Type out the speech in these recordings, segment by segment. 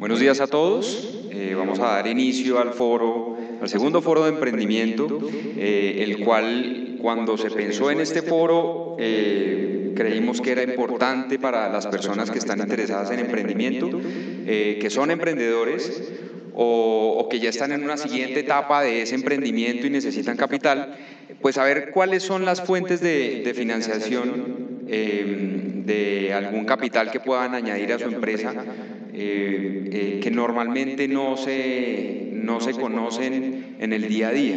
Buenos días a todos. Vamos a dar inicio al segundo foro de emprendimiento, el cual, cuando se pensó en este foro, creímos que era importante para las personas que están interesadas en emprendimiento, que son emprendedores o que ya están en una siguiente etapa de ese emprendimiento y necesitan capital, pues saber cuáles son las fuentes de financiación de algún capital que puedan añadir a su empresa, que normalmente no se conocen en el día a día.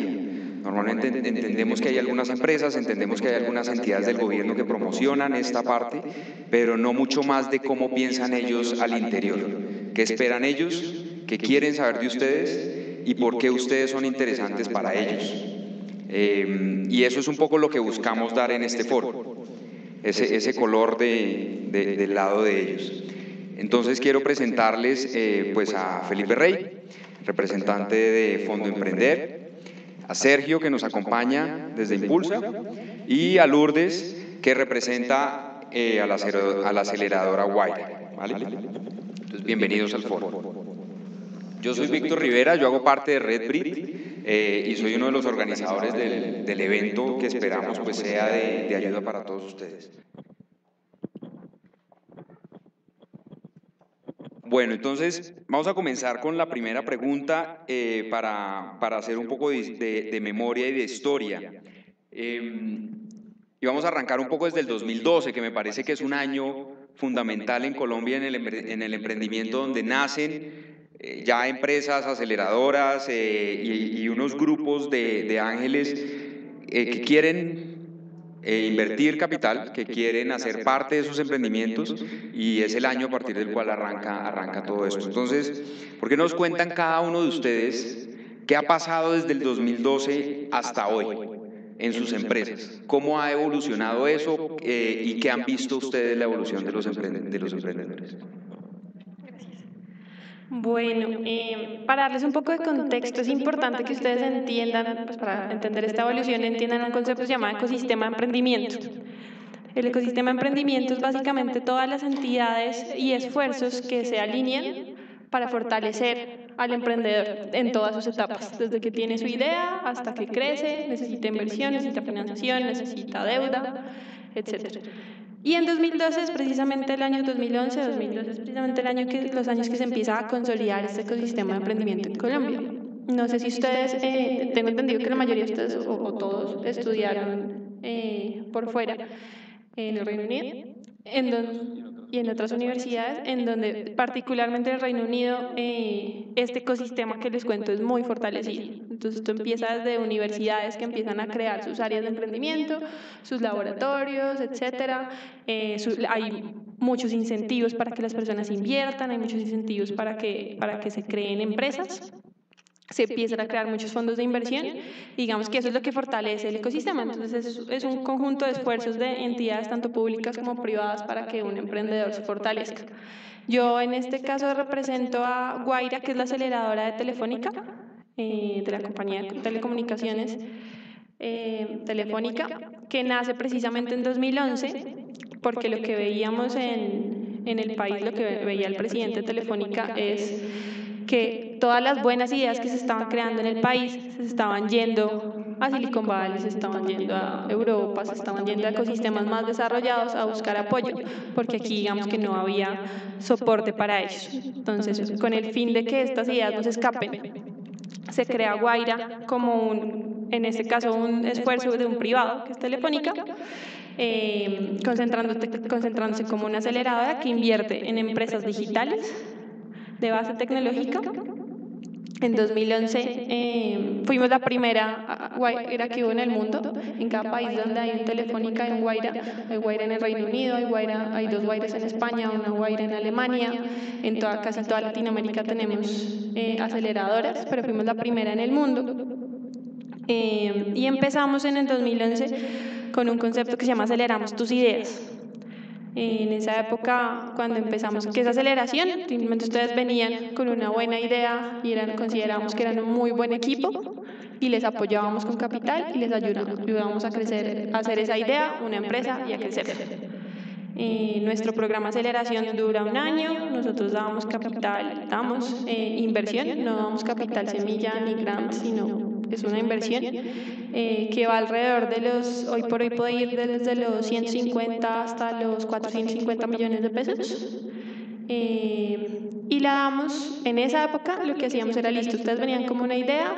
Normalmente entendemos que hay algunas empresas, entendemos que hay algunas entidades del gobierno que promocionan esta parte, pero no mucho más de cómo piensan ellos al interior, qué esperan ellos, qué quieren saber de ustedes y por qué ustedes son interesantes para ellos. Y eso es un poco lo que buscamos dar en este foro, ese color del lado de ellos. Entonces quiero presentarles pues a Felipe Rey, representante de Fondo Emprender, a Sergio, que nos acompaña desde Impulsa, y a Lourdes, que representa a la aceleradora Guaira, ¿vale? Entonces, bienvenidos al foro. Yo soy Víctor Rivera, yo hago parte de RedBrit y soy uno de los organizadores del evento, que esperamos pues sea de ayuda para todos ustedes. Bueno, entonces vamos a comenzar con la primera pregunta para hacer un poco de memoria y de historia. Y vamos a arrancar un poco desde el 2012, que me parece que es un año fundamental en Colombia en el emprendimiento, donde nacen ya empresas aceleradoras y unos grupos de ángeles que quieren invertir capital, que quieren hacer parte de sus emprendimientos, y es el año a partir del cual arranca todo esto. Entonces, ¿por qué no nos cuentan cada uno de ustedes qué ha pasado desde el 2012 hasta hoy en sus empresas? ¿Cómo ha evolucionado eso y qué han visto ustedes la evolución de los emprendedores? Bueno, para darles un poco de contexto, es importante que ustedes entiendan, pues para entender esta evolución, entiendan un concepto que se llama ecosistema de emprendimiento. El ecosistema de emprendimiento es básicamente todas las entidades y esfuerzos que se alinean para fortalecer al emprendedor en todas sus etapas, desde que tiene su idea hasta que crece, necesita inversión, necesita financiación, necesita deuda, etc. Y en 2012 es precisamente el año 2011, 2012 es precisamente los años que se empieza a consolidar este ecosistema de emprendimiento en Colombia. No sé si ustedes, tengo entendido que la mayoría de ustedes o todos estudiaron por fuera en el Reino Unido y en otras universidades, en donde particularmente en el Reino Unido este ecosistema que les cuento es muy fortalecido. Entonces esto empieza desde universidades que empiezan a crear sus áreas de emprendimiento, sus laboratorios, etcétera. Hay muchos incentivos para que las personas inviertan, hay muchos incentivos para que se creen empresas. Se empiezan a crear muchos fondos de inversión, y digamos que eso es lo que fortalece el ecosistema. Entonces es un conjunto de esfuerzos de entidades tanto públicas como privadas para que un emprendedor se fortalezca. Yo en este caso represento a Guaira, que es la aceleradora de Telefónica, de la compañía de telecomunicaciones Telefónica, que nace precisamente en 2011, porque lo que veíamos en el país, lo que veía el presidente de Telefónica es que todas las buenas ideas que se estaban creando en el país se estaban yendo a Silicon Valley, se estaban yendo a Europa, se estaban yendo a ecosistemas más desarrollados a buscar apoyo, porque aquí digamos que no había soporte para ellos. Entonces, con el fin de que estas ideas no se escapen, se crea Guaira como en este caso, un esfuerzo de un privado, que es Telefónica, concentrándose como una aceleradora que invierte en empresas digitales de base tecnológica. En 2011 fuimos la primera Guaira que hubo en el mundo. En cada país donde hay un Telefónica hay un Guaira. Hay Guaira en el Reino Unido, hay dos Guairas en España, una Guaira en Alemania. En casi toda Latinoamérica tenemos aceleradoras, pero fuimos la primera en el mundo. Y empezamos en el 2011 con un concepto que se llama Aceleramos tus ideas. En esa época, cuando empezamos, que esa aceleración, simplemente ustedes venían con una buena idea y considerábamos que eran un muy buen equipo, y les apoyábamos con capital y les ayudábamos a crecer, a hacer esa idea una empresa y a crecer. Nuestro programa de aceleración dura un año, nosotros damos inversión, no damos capital semilla ni grant, sino es una inversión que va alrededor de hoy por hoy puede ir desde los 150 hasta los 450 millones de pesos. Y la damos, en esa época lo que hacíamos era listo, ustedes venían como una idea,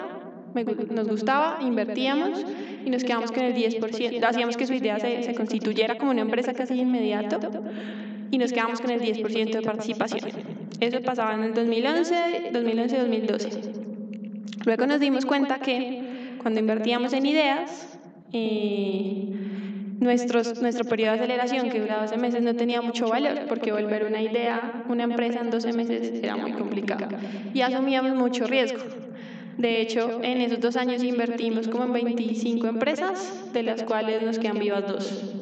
nos gustaba, invertíamos y nos quedamos con el 10%, hacíamos que su idea se constituyera como una empresa casi inmediato y nos quedamos con el 10% de participación. Eso pasaba en el 2011-2012. Luego nos dimos cuenta que cuando invertíamos en ideas, nuestro periodo de aceleración, que duraba 12 meses, no tenía mucho valor, porque volver una idea, una empresa en 12 meses era muy complicado y asumíamos mucho riesgo. De hecho, en esos 2 años invertimos como en 25 empresas, de las cuales nos quedan vivas 2.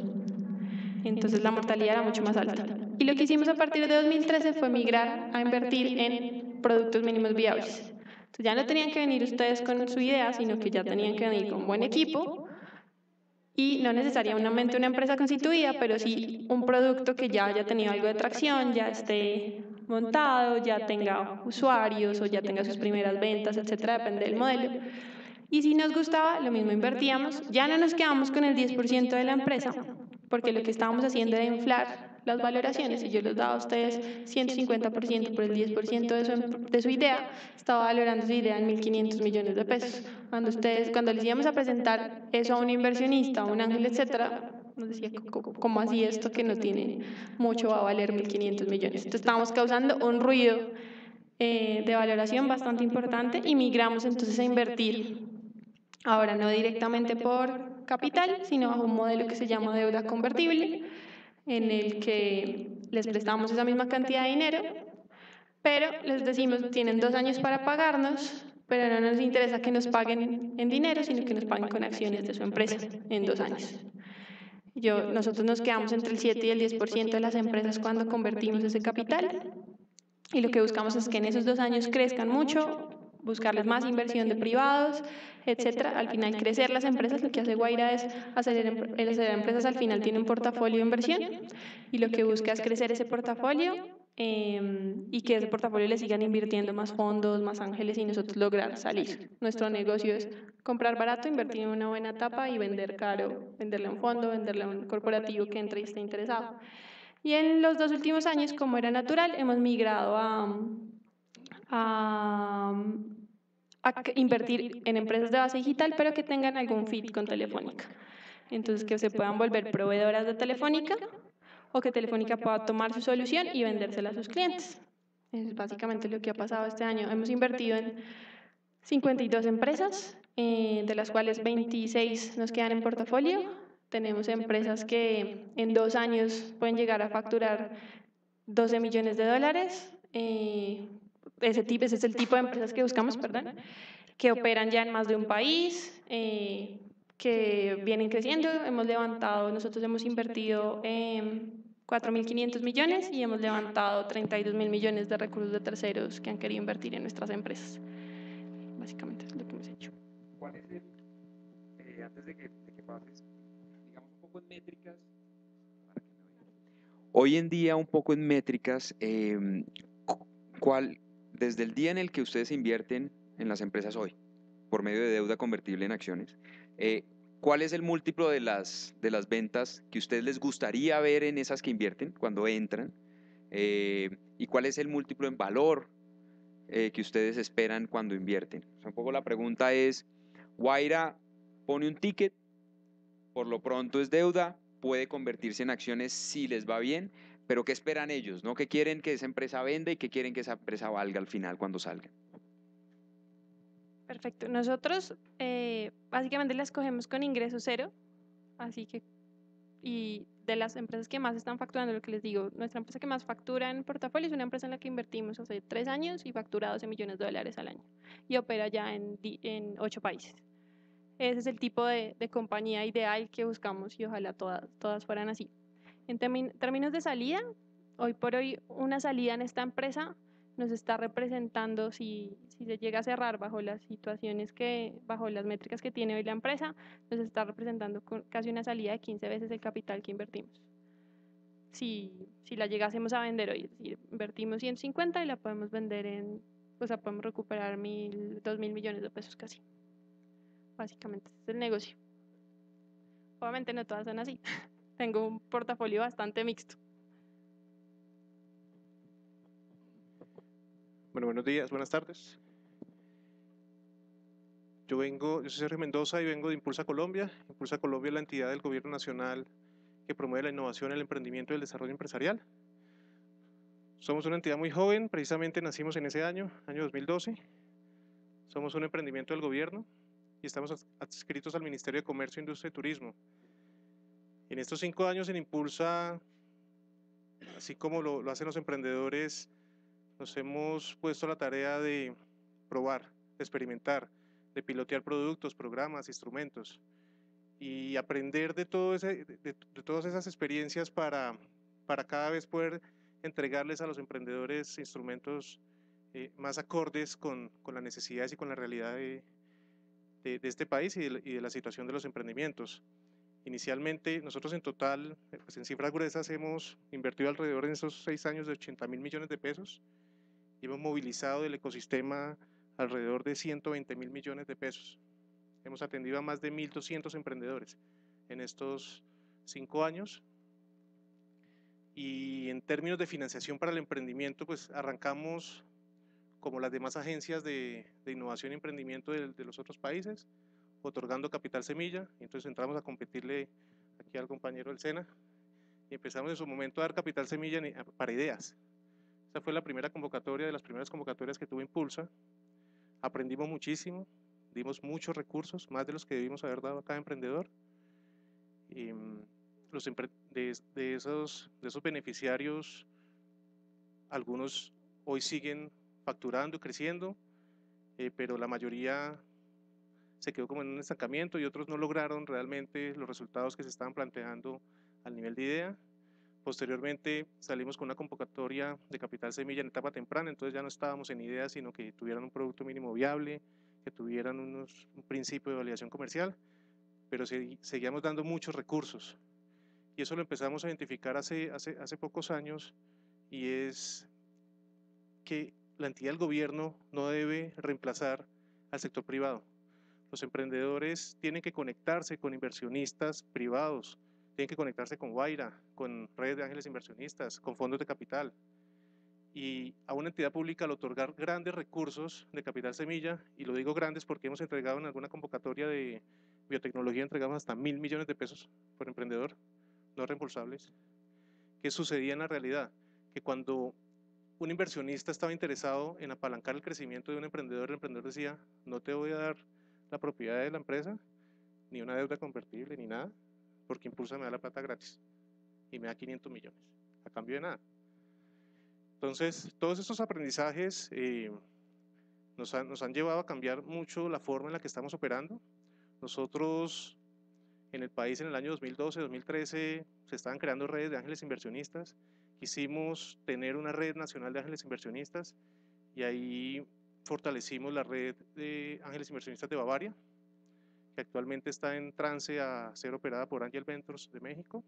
Entonces la mortalidad era mucho más alta. Y lo que hicimos a partir de 2013 fue migrar a invertir en productos mínimos viables. Entonces ya no tenían que venir ustedes con su idea, sino que ya tenían que venir con un buen equipo y no necesariamente una empresa constituida, pero sí un producto que ya haya tenido algo de tracción, ya esté montado, ya tenga usuarios o ya tenga sus primeras ventas, etcétera, depende del modelo. Y si nos gustaba, lo mismo invertíamos, ya no nos quedamos con el 10% de la empresa, porque lo que estábamos haciendo era inflar las valoraciones. Si yo les daba a ustedes 150% por el 10% de su idea, estaba valorando su idea en 1.500 millones de pesos. Cuando les íbamos a presentar eso a un inversionista, a un ángel, etcétera, nos decía, ¿cómo así esto que no tiene mucho va a valer 1.500 millones? Entonces estábamos causando un ruido de valoración bastante importante y migramos entonces a invertir, ahora no directamente por capital, sino bajo un modelo que se llama deuda convertible, en el que les prestamos esa misma cantidad de dinero, pero les decimos, tienen 2 años para pagarnos, pero no nos interesa que nos paguen en dinero, sino que nos paguen con acciones de su empresa en 2 años. Nosotros nos quedamos entre el 7 y el 10% de las empresas cuando convertimos ese capital, y lo que buscamos es que en esos 2 años crezcan mucho, buscarles más inversión de privados, etcétera. Al final, crecer las empresas, lo que hace Guaira es acelerar empresas, al final tiene un portafolio de inversión y lo que busca es crecer ese portafolio y que ese portafolio le sigan invirtiendo más fondos, más ángeles y nosotros lograr salir. Nuestro negocio es comprar barato, invertir en una buena etapa y vender caro, venderle a un fondo, venderle a un corporativo que entre y esté interesado. Y en los 2 últimos años, como era natural, hemos migrado a invertir en empresas de base digital, pero que tengan algún fit con Telefónica. Entonces, que se puedan volver proveedoras de Telefónica o que Telefónica pueda tomar su solución y vendérsela a sus clientes. Es básicamente lo que ha pasado este año. Hemos invertido en 52 empresas, de las cuales 26 nos quedan en portafolio. Tenemos empresas que en 2 años pueden llegar a facturar 12 millones de dólares. Ese es el tipo de empresas que buscamos, perdón, que operan ya en más de un país, que vienen creciendo. Nosotros hemos invertido 4.500 millones y hemos levantado 32.000 millones de recursos de terceros que han querido invertir en nuestras empresas. Básicamente es lo que hemos hecho. ¿Cuál es antes de que pases, digamos un poco en métricas, para que me vean? Hoy en día un poco en métricas, desde el día en el que ustedes invierten en las empresas hoy, por medio de deuda convertible en acciones, ¿cuál es el múltiplo de las ventas que ustedes les gustaría ver en esas que invierten cuando entran? ¿Y cuál es el múltiplo en valor que ustedes esperan cuando invierten? O sea, un poco la pregunta es, Guaira pone un ticket, por lo pronto es deuda, puede convertirse en acciones si les va bien, pero ¿qué esperan ellos? ¿No? ¿Qué quieren que esa empresa venda y qué quieren que esa empresa valga al final cuando salga? Perfecto. Nosotros básicamente las cogemos con ingreso cero, así que, y de las empresas que más están facturando, lo que les digo, nuestra empresa que más factura en portafolio es una empresa en la que invertimos hace 3 años y factura 12 millones de dólares al año y opera ya en 8 países. Ese es el tipo de compañía ideal que buscamos y ojalá todas fueran así. En términos de salida, hoy por hoy una salida en esta empresa nos está representando, si se llega a cerrar bajo las bajo las métricas que tiene hoy la empresa, nos está representando casi una salida de 15 veces el capital que invertimos. si la llegásemos a vender hoy. Es decir, invertimos 150 y la podemos vender en, pues la podemos recuperar 2.000 millones de pesos casi. Básicamente ese es el negocio. Obviamente no todas son así. Tengo un portafolio bastante mixto. Bueno, buenos días, buenas tardes. Yo soy Sergio Mendoza y vengo de Impulsa Colombia. Impulsa Colombia es la entidad del gobierno nacional que promueve la innovación, el emprendimiento y el desarrollo empresarial. Somos una entidad muy joven, precisamente nacimos en ese año 2012. Somos un emprendimiento del gobierno y estamos adscritos al Ministerio de Comercio, Industria y Turismo. En estos 5 años en Impulsa, así como lo hacen los emprendedores, nos hemos puesto a la tarea de probar, de experimentar, de pilotear productos, programas, instrumentos y aprender de todas esas experiencias para cada vez poder entregarles a los emprendedores instrumentos más acordes con las necesidades y con la realidad de este país y de la situación de los emprendimientos. Inicialmente, nosotros en total, pues en cifras gruesas, hemos invertido alrededor en esos 6 años de 80.000 millones de pesos y hemos movilizado del ecosistema alrededor de 120.000 millones de pesos. Hemos atendido a más de 1.200 emprendedores en estos 5 años. Y en términos de financiación para el emprendimiento, pues arrancamos como las demás agencias de innovación y emprendimiento de los otros países, otorgando capital semilla. Y entonces entramos a competirle aquí al compañero del SENA y empezamos en su momento a dar capital semilla para ideas. Esa fue la primera convocatoria, de las primeras convocatorias que tuvo Impulsa. Aprendimos muchísimo, dimos muchos recursos, más de los que debimos haber dado a cada emprendedor. Y de esos beneficiarios, algunos hoy siguen facturando, creciendo, pero la mayoría se quedó como en un estancamiento y otros no lograron realmente los resultados que se estaban planteando al nivel de idea. Posteriormente salimos con una convocatoria de capital semilla en etapa temprana, entonces ya no estábamos en ideas, sino que tuvieran un producto mínimo viable, que tuvieran un principio de validación comercial, pero seguíamos dando muchos recursos. Y eso lo empezamos a identificar hace pocos años, y es que la entidad del gobierno no debe reemplazar al sector privado. Los emprendedores tienen que conectarse con inversionistas privados, tienen que conectarse con Guaira, con redes de ángeles inversionistas, con fondos de capital. Y a una entidad pública al otorgar grandes recursos de capital semilla, y lo digo grandes porque hemos entregado en alguna convocatoria de biotecnología, entregamos hasta 1.000 millones de pesos por emprendedor, no reembolsables. ¿Qué sucedía en la realidad? Que cuando un inversionista estaba interesado en apalancar el crecimiento de un emprendedor, el emprendedor decía: no te voy a dar la propiedad de la empresa, ni una deuda convertible, ni nada, porque Impulsa me da la plata gratis y me da 500 millones a cambio de nada. Entonces, todos estos aprendizajes nos han llevado a cambiar mucho la forma en la que estamos operando. Nosotros en el país en el año 2012, 2013 se estaban creando redes de ángeles inversionistas. Quisimos tener una red nacional de ángeles inversionistas y ahí fortalecimos la red de ángeles inversionistas de Bavaria, que actualmente está en trance a ser operada por Angel Ventures de México.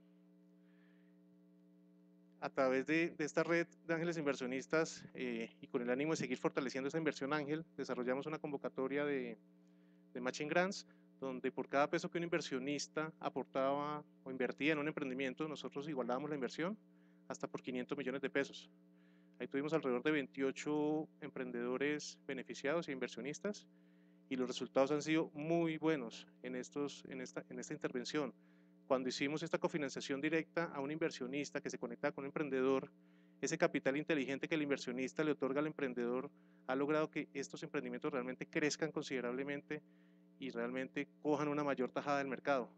A través de esta red de ángeles inversionistas y con el ánimo de seguir fortaleciendo esa inversión ángel, desarrollamos una convocatoria de Matching Grants, donde por cada peso que un inversionista aportaba o invertía en un emprendimiento, nosotros igualábamos la inversión hasta por 500 millones de pesos. Ahí tuvimos alrededor de 28 emprendedores beneficiados e inversionistas, y los resultados han sido muy buenos en esta intervención. Cuando hicimos esta cofinanciación directa a un inversionista que se conecta con un emprendedor, ese capital inteligente que el inversionista le otorga al emprendedor ha logrado que estos emprendimientos realmente crezcan considerablemente y realmente cojan una mayor tajada del mercado,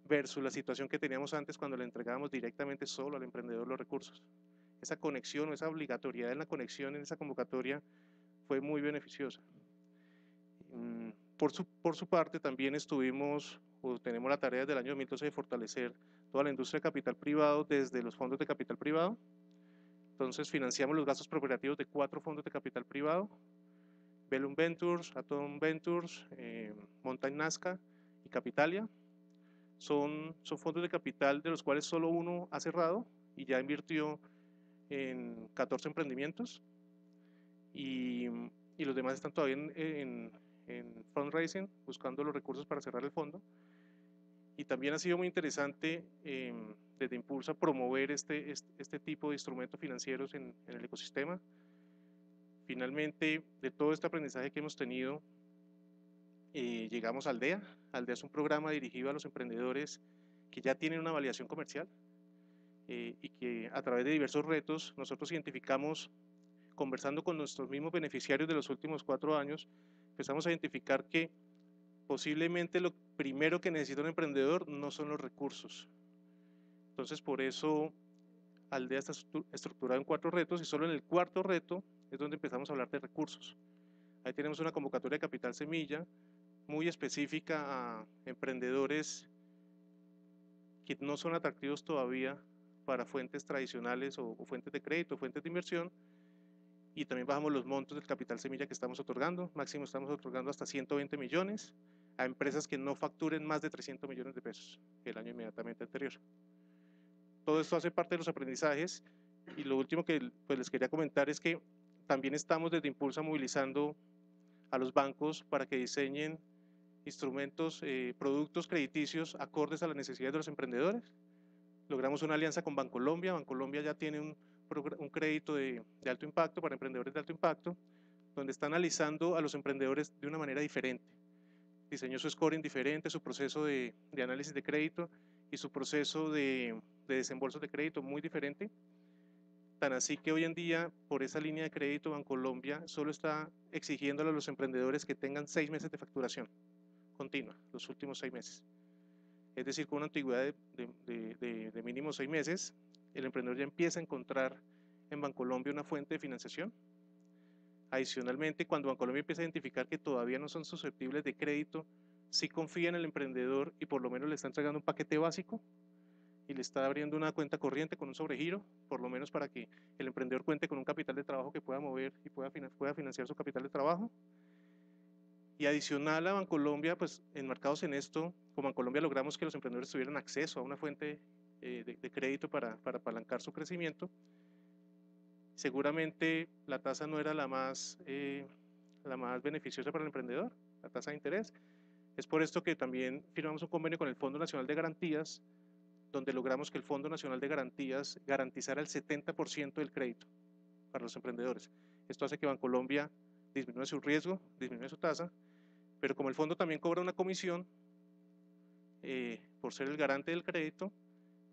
versus la situación que teníamos antes cuando le entregábamos directamente solo al emprendedor los recursos. Esa conexión o esa obligatoriedad en la conexión en esa convocatoria fue muy beneficiosa. Por su parte, también tenemos la tarea desde el año 2012 de fortalecer toda la industria de capital privado desde los fondos de capital privado. Entonces financiamos los gastos preparativos de 4 fondos de capital privado: Bellum Ventures, Atom Ventures, Mountain Nazca y Capitalia. Son fondos de capital de los cuales solo uno ha cerrado, y ya invirtió en 14 emprendimientos y los demás están todavía en fundraising, buscando los recursos para cerrar el fondo. Y también ha sido muy interesante desde Impulsa promover este tipo de instrumentos financieros en el ecosistema. Finalmente, de todo este aprendizaje que hemos tenido, llegamos a Aldea. Aldea es un programa dirigido a los emprendedores que ya tienen una validación comercial y que a través de diversos retos nosotros identificamos, conversando con nuestros mismos beneficiarios de los últimos 4 años, empezamos a identificar que posiblemente lo primero que necesita un emprendedor no son los recursos. Entonces, por eso Aldea está estructurado en 4 retos y solo en el 4.º reto es donde empezamos a hablar de recursos. Ahí tenemos una convocatoria de Capital Semilla muy específica a emprendedores que no son atractivos todavía para fuentes tradicionales o fuentes de crédito, fuentes de inversión, y también bajamos los montos del Capital Semilla que estamos otorgando. Máximo estamos otorgando hasta 120 millones a empresas que no facturen más de 300 millones de pesos el año inmediatamente anterior. Todo esto hace parte de los aprendizajes, y lo último que pues, les quería comentar es que también estamos desde Impulsa movilizando a los bancos para que diseñen instrumentos, productos crediticios acordes a las necesidades de los emprendedores. Logramos una alianza con Bancolombia. Bancolombia ya tiene un crédito de alto impacto para emprendedores de alto impacto, donde está analizando a los emprendedores de una manera diferente. Diseñó su scoring diferente, su proceso de análisis de crédito y su proceso de desembolso de crédito muy diferente. Tan así que hoy en día, por esa línea de crédito, Bancolombia solo está exigiéndole a los emprendedores que tengan 6 meses de facturación continua, los últimos 6 meses. Es decir, con una antigüedad de mínimo 6 meses, el emprendedor ya empieza a encontrar en Bancolombia una fuente de financiación. Adicionalmente, cuando Bancolombia empieza a identificar que todavía no son susceptibles de crédito, sí confía en el emprendedor y por lo menos le está entregando un paquete básico y le está abriendo una cuenta corriente con un sobregiro, por lo menos para que el emprendedor cuente con un capital de trabajo que pueda mover y pueda financiar su capital de trabajo. Y adicional a Bancolombia, pues enmarcados en esto, con Bancolombia logramos que los emprendedores tuvieran acceso a una fuente de crédito para apalancar su crecimiento. Seguramente la tasa no era la más beneficiosa para el emprendedor, la tasa de interés. Es por esto que también firmamos un convenio con el Fondo Nacional de Garantías, donde logramos que el Fondo Nacional de Garantías garantizara el 70% del crédito para los emprendedores. Esto hace que Bancolombia disminuya su riesgo, disminuya su tasa, pero como el fondo también cobra una comisión por ser el garante del crédito,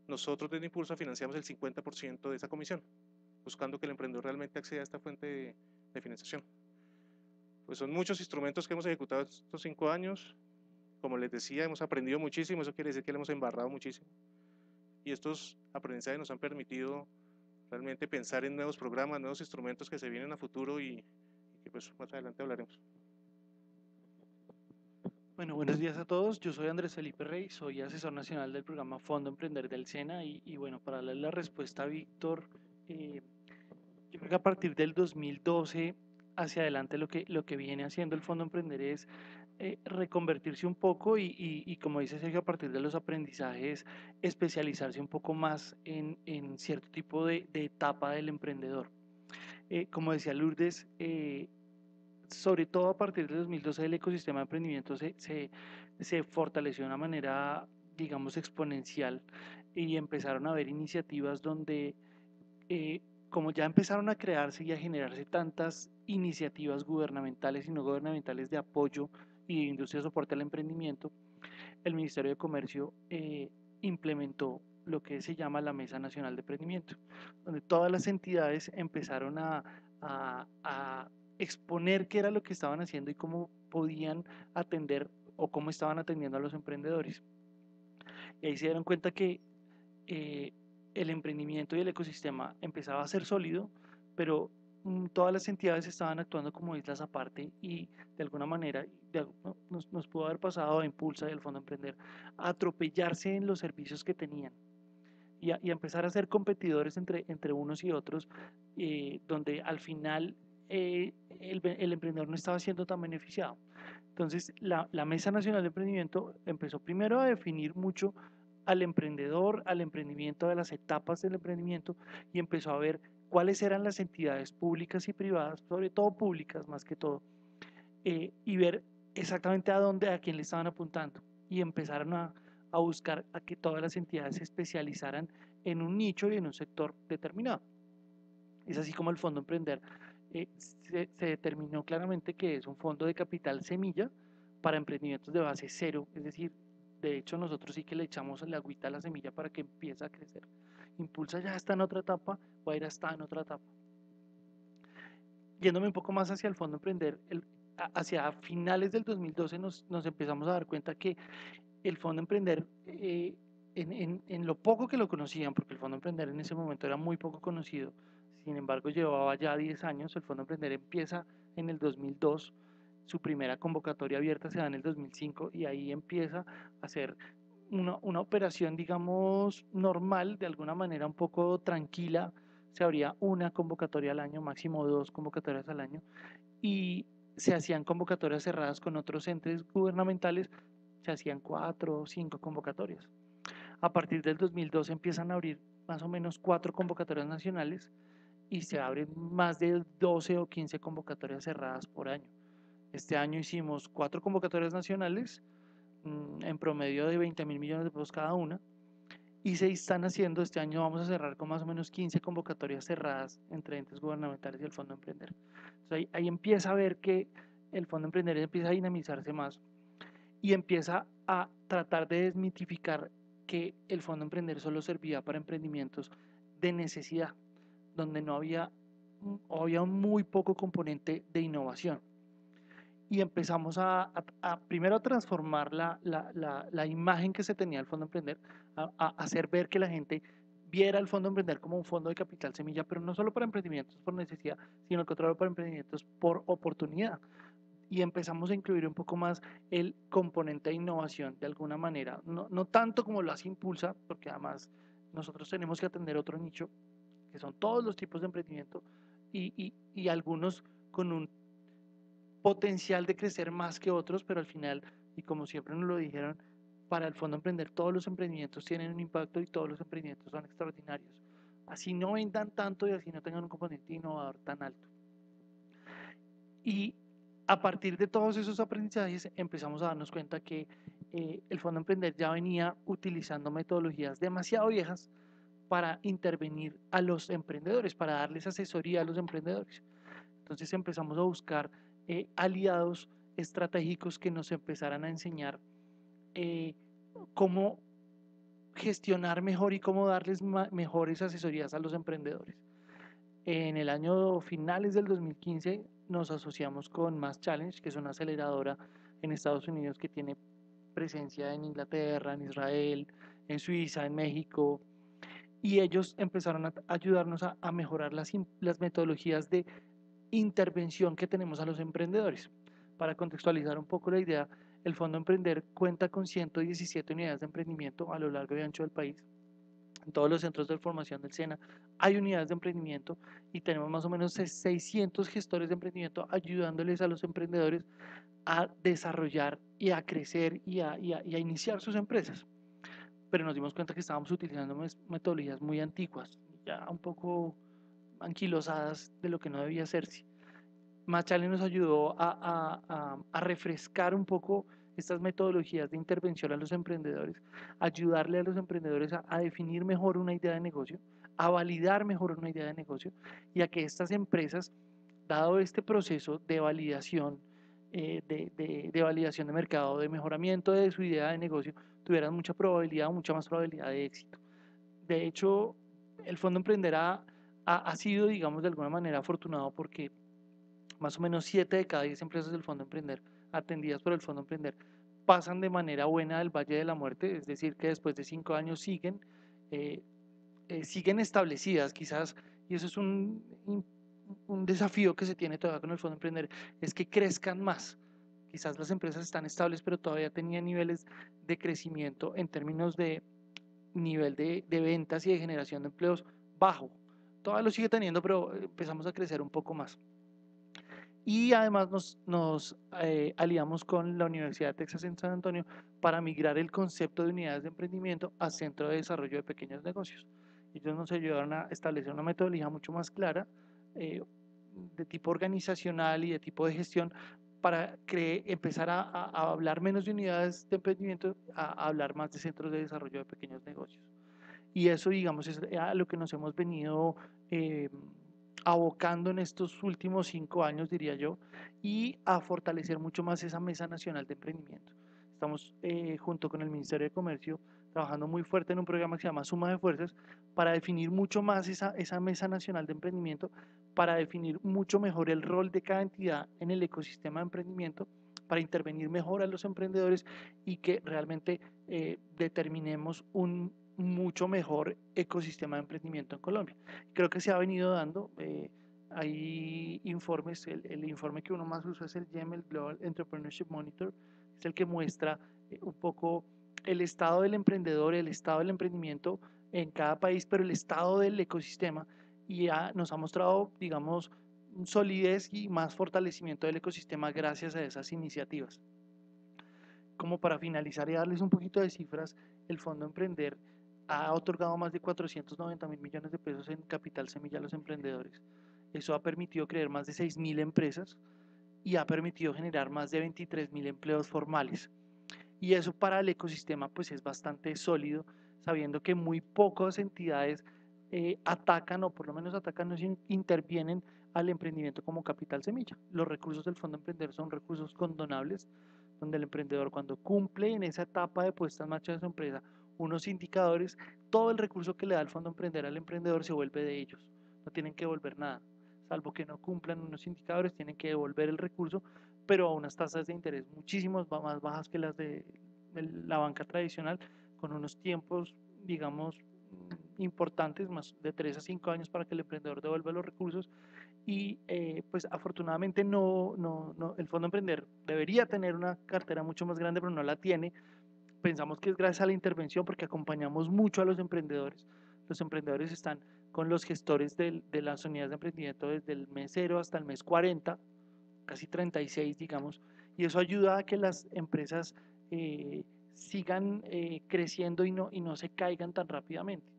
nosotros desde Impulsa financiamos el 50% de esa comisión, buscando que el emprendedor realmente acceda a esta fuente de financiación. Pues son muchos instrumentos que hemos ejecutado estos 5 años. Como les decía, hemos aprendido muchísimo, eso quiere decir que le hemos embarrado muchísimo. Y estos aprendizajes nos han permitido realmente pensar en nuevos programas, nuevos instrumentos que se vienen a futuro y que pues más adelante hablaremos. Bueno, buenos días a todos. Yo soy Andrés Felipe Rey, soy asesor nacional del programa Fondo Emprender del SENA y bueno, para darle la respuesta a Víctor, yo creo que a partir del 2012 hacia adelante lo que viene haciendo el Fondo Emprender es reconvertirse un poco y como dice Sergio, a partir de los aprendizajes, especializarse un poco más en cierto tipo de etapa del emprendedor. Como decía Lourdes, sobre todo a partir de 2012 el ecosistema de emprendimiento se fortaleció de una manera, digamos, exponencial y empezaron a haber iniciativas donde, como ya empezaron a crearse y a generarse tantas iniciativas gubernamentales y no gubernamentales de apoyo y de industria de soporte al emprendimiento, el Ministerio de Comercio implementó lo que se llama la Mesa Nacional de Emprendimiento, donde todas las entidades empezaron a exponer qué era lo que estaban haciendo y cómo podían atender o cómo estaban atendiendo a los emprendedores. Y ahí se dieron cuenta que el emprendimiento y el ecosistema empezaba a ser sólido, pero todas las entidades estaban actuando como islas aparte y de alguna manera nos pudo haber pasado a Impulsa y al Fondo Emprender a atropellarse en los servicios que tenían y a empezar a ser competidores entre unos y otros, donde al final el emprendedor no estaba siendo tan beneficiado. Entonces, la Mesa Nacional de Emprendimiento empezó primero a definir mucho al emprendedor, al emprendimiento, de las etapas del emprendimiento, y empezó a ver cuáles eran las entidades públicas y privadas, sobre todo públicas más que todo, y ver exactamente a quién le estaban apuntando, y empezaron a buscar a que todas las entidades se especializaran en un nicho y en un sector determinado. Es así como el Fondo Emprender se determinó claramente que es un fondo de capital semilla para emprendimientos de base cero, es decir, de hecho nosotros sí que le echamos la agüita a la semilla para que empiece a crecer. Impulsa ya está en otra etapa, Guaira está en otra etapa. Yéndome un poco más hacia el Fondo Emprender, hacia finales del 2012 nos empezamos a dar cuenta que el Fondo Emprender, en lo poco que lo conocían, porque el Fondo Emprender en ese momento era muy poco conocido, sin embargo llevaba ya 10 años, el Fondo Emprender empieza en el 2002, su primera convocatoria abierta se da en el 2005 y ahí empieza a hacer una operación, digamos, normal, de alguna manera un poco tranquila. Se abría una convocatoria al año, máximo 2 convocatorias al año, y se hacían convocatorias cerradas con otros entes gubernamentales, se hacían 4 o 5 convocatorias. A partir del 2012 empiezan a abrir más o menos 4 convocatorias nacionales y se abren más de 12 o 15 convocatorias cerradas por año. Este año hicimos 4 convocatorias nacionales, en promedio de 20.000 millones de pesos cada una, y se están haciendo, este año vamos a cerrar con más o menos 15 convocatorias cerradas entre entes gubernamentales y el Fondo Emprender. Entonces ahí empieza a ver que el Fondo Emprender empieza a dinamizarse más y empieza a tratar de desmitificar que el Fondo Emprender solo servía para emprendimientos de necesidad, donde no había, o había un muy poco componente de innovación. Y empezamos primero a transformar la imagen que se tenía del Fondo Emprender, a hacer ver que la gente viera el Fondo Emprender como un fondo de capital semilla, pero no solo para emprendimientos por necesidad, sino que otro para emprendimientos por oportunidad. Y empezamos a incluir un poco más el componente de innovación de alguna manera, no tanto como lo hace Impulsa, porque además nosotros tenemos que atender otro nicho, que son todos los tipos de emprendimiento, y algunos con un potencial de crecer más que otros, pero al final, y como siempre nos lo dijeron, para el Fondo Emprender todos los emprendimientos tienen un impacto y todos los emprendimientos son extraordinarios. Así no vendan tanto y así no tengan un componente innovador tan alto. Y a partir de todos esos aprendizajes empezamos a darnos cuenta que el Fondo Emprender ya venía utilizando metodologías demasiado viejas para intervenir a los emprendedores, para darles asesoría a los emprendedores. Entonces empezamos a buscar aliados estratégicos que nos empezaran a enseñar cómo gestionar mejor y cómo darles mejores asesorías a los emprendedores. En el año finales del 2015 nos asociamos con Mass Challenge, que es una aceleradora en Estados Unidos que tiene presencia en Inglaterra, en Israel, en Suiza, en México, y ellos empezaron a ayudarnos a mejorar las metodologías de intervención que tenemos a los emprendedores. Para contextualizar un poco la idea, el Fondo Emprender cuenta con 117 unidades de emprendimiento a lo largo y ancho del país. En todos los centros de formación del SENA hay unidades de emprendimiento y tenemos más o menos 600 gestores de emprendimiento ayudándoles a los emprendedores a desarrollar y a crecer y a iniciar sus empresas. Pero nos dimos cuenta que estábamos utilizando metodologías muy antiguas, ya un poco anquilosadas de lo que no debía hacerse. Mass Challenge nos ayudó a refrescar un poco estas metodologías de intervención a los emprendedores, ayudarle a los emprendedores a definir mejor una idea de negocio, a validar mejor una idea de negocio y a que estas empresas, dado este proceso de validación, de validación de mercado, de mejoramiento de su idea de negocio, tuvieran mucha más probabilidad de éxito. De hecho, el Fondo Emprender ha sido, digamos, de alguna manera afortunado porque más o menos 7 de cada 10 empresas del Fondo Emprender, atendidas por el Fondo Emprender, pasan de manera buena del Valle de la Muerte, es decir, que después de 5 años siguen establecidas, quizás, y eso es un desafío que se tiene todavía con el Fondo Emprender, es que crezcan más. Quizás las empresas están estables, pero todavía tenían niveles de crecimiento en términos de nivel de ventas y de generación de empleos bajo. Todavía lo sigue teniendo, pero empezamos a crecer un poco más. Y además nos aliamos con la Universidad de Texas en San Antonio para migrar el concepto de unidades de emprendimiento a Centro de Desarrollo de Pequeños Negocios. Ellos nos ayudaron a establecer una metodología mucho más clara, de tipo organizacional y de tipo de gestión, para empezar a hablar menos de unidades de emprendimiento, a hablar más de centros de desarrollo de pequeños negocios. Y eso, digamos, es a lo que nos hemos venido abocando en estos últimos 5 años, diría yo, y a fortalecer mucho más esa Mesa Nacional de Emprendimiento. Estamos junto con el Ministerio de Comercio trabajando muy fuerte en un programa que se llama Suma de Fuerzas para definir mucho más esa Mesa Nacional de Emprendimiento, para definir mucho mejor el rol de cada entidad en el ecosistema de emprendimiento, para intervenir mejor a los emprendedores y que realmente determinemos un mucho mejor ecosistema de emprendimiento en Colombia. Creo que se ha venido dando, hay informes, el informe que uno más usa es el GEM, el Global Entrepreneurship Monitor, es el que muestra un poco el estado del emprendedor, el estado del emprendimiento en cada país, pero el estado del ecosistema, y nos ha mostrado, digamos, solidez y más fortalecimiento del ecosistema gracias a esas iniciativas. Como para finalizar y darles un poquito de cifras, el Fondo Emprender ha otorgado más de 490.000 millones de pesos en capital semilla a los emprendedores. Eso ha permitido crear más de 6.000 empresas y ha permitido generar más de 23.000 empleos formales. Y eso para el ecosistema pues es bastante sólido, sabiendo que muy pocas entidades atacan, o por lo menos atacan, no intervienen al emprendimiento como capital semilla. Los recursos del Fondo Emprender son recursos condonables, donde el emprendedor, cuando cumple en esa etapa de puesta en marcha de su empresa unos indicadores, todo el recurso que le da el Fondo Emprender al emprendedor se vuelve de ellos. No tienen que devolver nada, salvo que no cumplan unos indicadores, tienen que devolver el recurso, pero a unas tasas de interés muchísimo más bajas que las de la banca tradicional, con unos tiempos, digamos, importantes, más de 3 a 5 años para que el emprendedor devuelva los recursos. Y pues afortunadamente el Fondo Emprender debería tener una cartera mucho más grande, pero no la tiene. Pensamos que es gracias a la intervención, porque acompañamos mucho a los emprendedores. Los emprendedores están con los gestores de las unidades de emprendimiento desde el mes 0 hasta el mes 40, casi 36, digamos, y eso ayuda a que las empresas sigan creciendo y no se caigan tan rápidamente.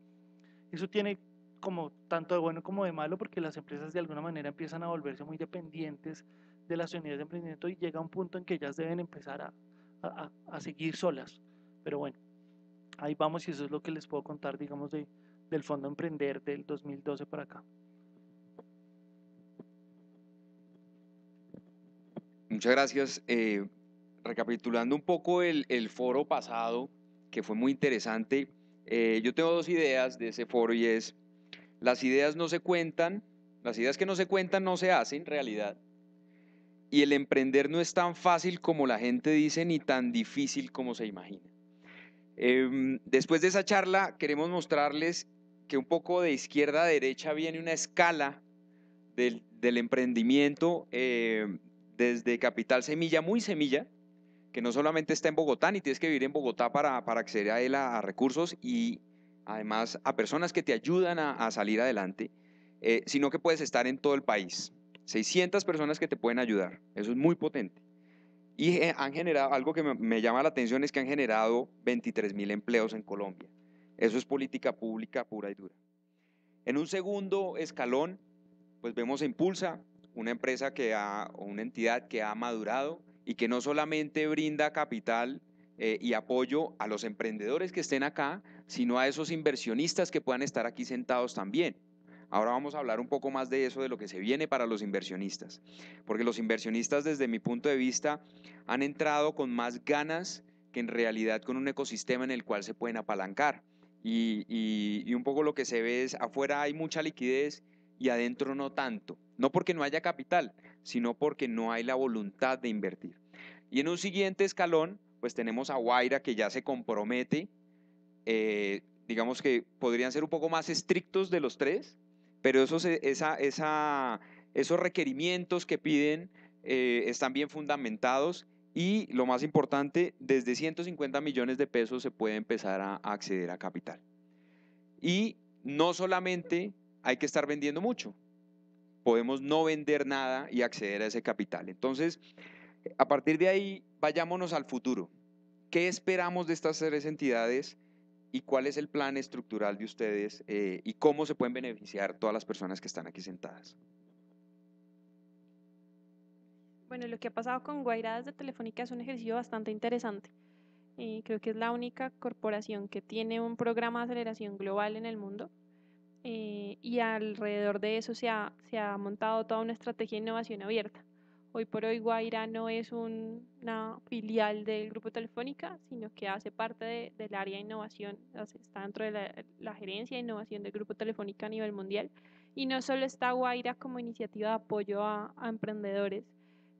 Eso tiene como tanto de bueno como de malo, porque las empresas de alguna manera empiezan a volverse muy dependientes de las unidades de emprendimiento y llega un punto en que ellas deben empezar a seguir solas. Pero bueno, ahí vamos, y eso es lo que les puedo contar, digamos, del Fondo Emprender del 2012 para acá. Muchas gracias. Recapitulando un poco el foro pasado, que fue muy interesante, yo tengo 2 ideas de ese foro, y es: las ideas no se cuentan, las ideas que no se cuentan no se hacen realidad, y el emprender no es tan fácil como la gente dice, ni tan difícil como se imagina. Después de esa charla queremos mostrarles que un poco de izquierda a derecha viene una escala del emprendimiento, desde capital semilla, muy semilla, que no solamente está en Bogotá, ni tienes que vivir en Bogotá para acceder a él, a recursos y además a personas que te ayudan a salir adelante, sino que puedes estar en todo el país. 600 personas que te pueden ayudar, eso es muy potente. Y han generado, algo que me llama la atención es que han generado 23.000 empleos en Colombia. Eso es política pública pura y dura. En un segundo escalón, pues vemos a Impulsa, una empresa o una entidad que ha madurado y que no solamente brinda capital y apoyo a los emprendedores que estén acá, sino a esos inversionistas que puedan estar aquí sentados también. Ahora vamos a hablar un poco más de eso, de lo que se viene para los inversionistas, porque los inversionistas, desde mi punto de vista, han entrado con más ganas que en realidad con un ecosistema en el cual se pueden apalancar. Y un poco lo que se ve es: afuera hay mucha liquidez y adentro no tanto, no porque no haya capital, sino porque no hay la voluntad de invertir. Y en un siguiente escalón, pues tenemos a Guaira, que ya se compromete, digamos que podrían ser un poco más estrictos de los 3, pero esos requerimientos que piden están bien fundamentados, y lo más importante, desde 150 millones de pesos se puede empezar a acceder a capital. Y no solamente hay que estar vendiendo mucho, podemos no vender nada y acceder a ese capital. Entonces, a partir de ahí, vayámonos al futuro. ¿Qué esperamos de estas 3 entidades y cuál es el plan estructural de ustedes y cómo se pueden beneficiar todas las personas que están aquí sentadas? Bueno, lo que ha pasado con Guaira desde Telefónica es un ejercicio bastante interesante. Creo que es la única corporación que tiene un programa de aceleración global en el mundo. Y alrededor de eso se ha montado toda una estrategia de innovación abierta. Hoy por hoy Guaira no es una filial del Grupo Telefónica, sino que hace parte del área de innovación, está dentro de la gerencia de innovación del Grupo Telefónica a nivel mundial. Y no solo está Guaira como iniciativa de apoyo a emprendedores,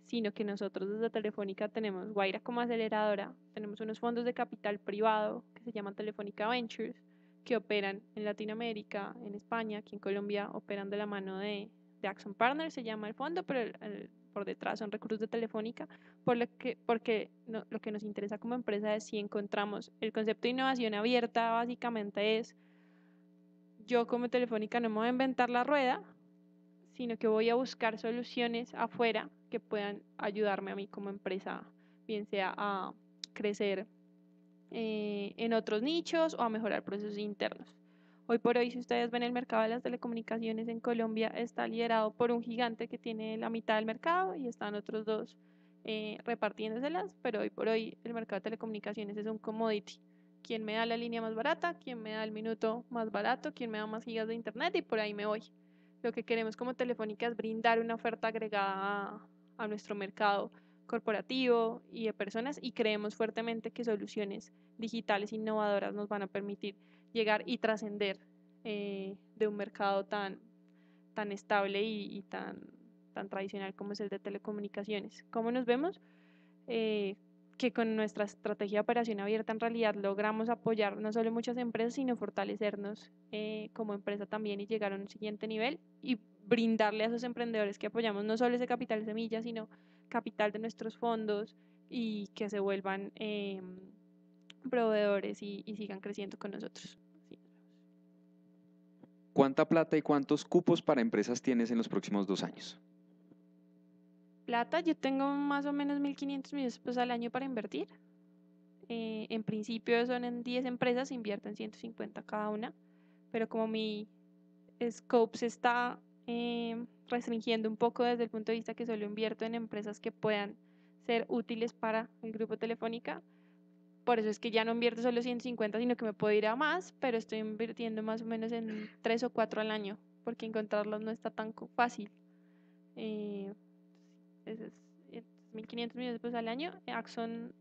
sino que nosotros desde Telefónica tenemos Guaira como aceleradora, tenemos unos fondos de capital privado que se llaman Telefónica Ventures, que operan en Latinoamérica, en España, aquí en Colombia, operan de la mano de Axon Partners, se llama el fondo, pero por detrás son recursos de Telefónica, porque lo que nos interesa como empresa es si encontramos el concepto de innovación abierta, básicamente es, yo como Telefónica no me voy a inventar la rueda, sino que voy a buscar soluciones afuera que puedan ayudarme a mí como empresa, bien sea a crecer en otros nichos o a mejorar procesos internos. Hoy por hoy, si ustedes ven el mercado de las telecomunicaciones en Colombia, está liderado por un gigante que tiene la mitad del mercado y están otros 2 repartiéndoselas, pero hoy por hoy el mercado de telecomunicaciones es un commodity. ¿Quién me da la línea más barata? ¿Quién me da el minuto más barato? ¿Quién me da más gigas de internet? Y por ahí me voy. Lo que queremos como Telefónica es brindar una oferta agregada a nuestro mercado corporativo y de personas, y creemos fuertemente que soluciones digitales innovadoras nos van a permitir llegar y trascender de un mercado tan estable y tan tradicional como es el de telecomunicaciones. ¿Cómo nos vemos? Que con nuestra estrategia de operación abierta en realidad logramos apoyar no solo muchas empresas, sino fortalecernos como empresa también y llegar a un siguiente nivel y brindarle a esos emprendedores que apoyamos no solo ese capital semilla, sino capital de nuestros fondos y que se vuelvan proveedores y sigan creciendo con nosotros. Sí. ¿Cuánta plata y cuántos cupos para empresas tienes en los próximos 2 años? Plata, yo tengo más o menos 1.500 millones de pesos al año para invertir. En principio son en 10 empresas, invierten 150 cada una, pero como mi scope se está restringiendo un poco desde el punto de vista que solo invierto en empresas que puedan ser útiles para el grupo Telefónica, por eso es que ya no invierto solo 150, sino que me puedo ir a más, pero estoy invirtiendo más o menos en 3 o 4 al año, porque encontrarlos no está tan fácil. Ese es 1.500 millones de pesos al año. Axon,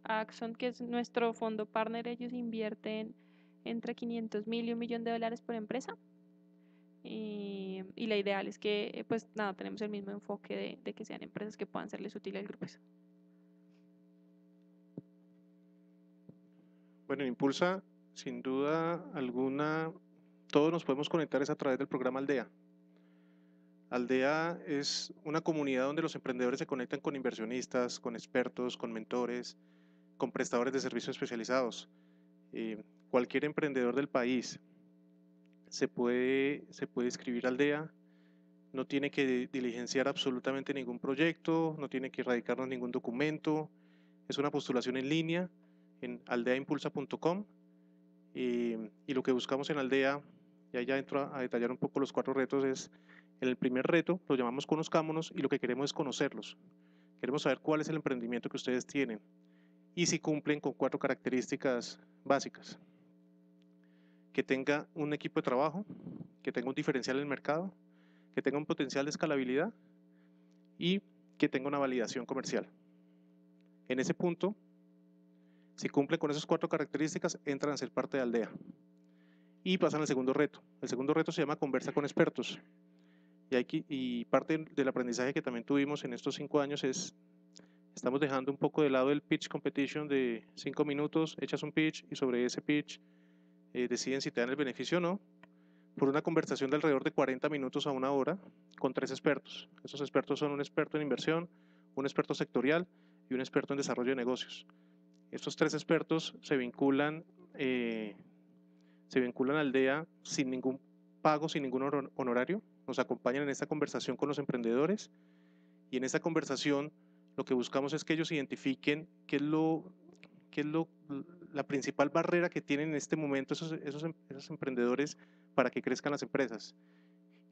que es nuestro fondo partner, ellos invierten entre 500.000 y $1 millón por empresa. Y la ideal es que, pues nada, tenemos el mismo enfoque de que sean empresas que puedan serles útiles al grupo. Bueno, en Impulsa, sin duda alguna, todos nos podemos conectar a través del programa Aldea. Aldea es una comunidad donde los emprendedores se conectan con inversionistas, con expertos, con mentores, con prestadores de servicios especializados. Cualquier emprendedor del país se puede inscribir a Aldea, no tiene que diligenciar absolutamente ningún proyecto, no tiene que radicarnos ningún documento, es una postulación en línea en aldeaimpulsa.com y lo que buscamos en Aldea, y ahí ya entro a detallar un poco los 4 retos, es en el primer reto, lo llamamos Conozcámonos, y lo que queremos es conocerlos. Queremos saber cuál es el emprendimiento que ustedes tienen y si cumplen con 4 características básicas. Que tenga un equipo de trabajo, que tenga un diferencial en el mercado, que tenga un potencial de escalabilidad y que tenga una validación comercial. En ese punto, si cumplen con esas 4 características, entran a ser parte de Aldea. Y pasan al segundo reto. El segundo reto se llama Conversa con expertos. Y parte del aprendizaje que también tuvimos en estos 5 años es, estamos dejando un poco de lado el pitch competition de 5 minutos, echas un pitch y sobre ese pitch deciden si te dan el beneficio o no, por una conversación de alrededor de 40 minutos a 1 hora con 3 expertos. Esos expertos son un experto en inversión, un experto sectorial y un experto en desarrollo de negocios. Estos 3 expertos se vinculan a Aldea sin ningún pago, sin ningún honorario. nos acompañan en esta conversación con los emprendedores, y en esta conversación lo que buscamos es que ellos identifiquen qué es la principal barrera que tienen en este momento esos emprendedores para que crezcan las empresas,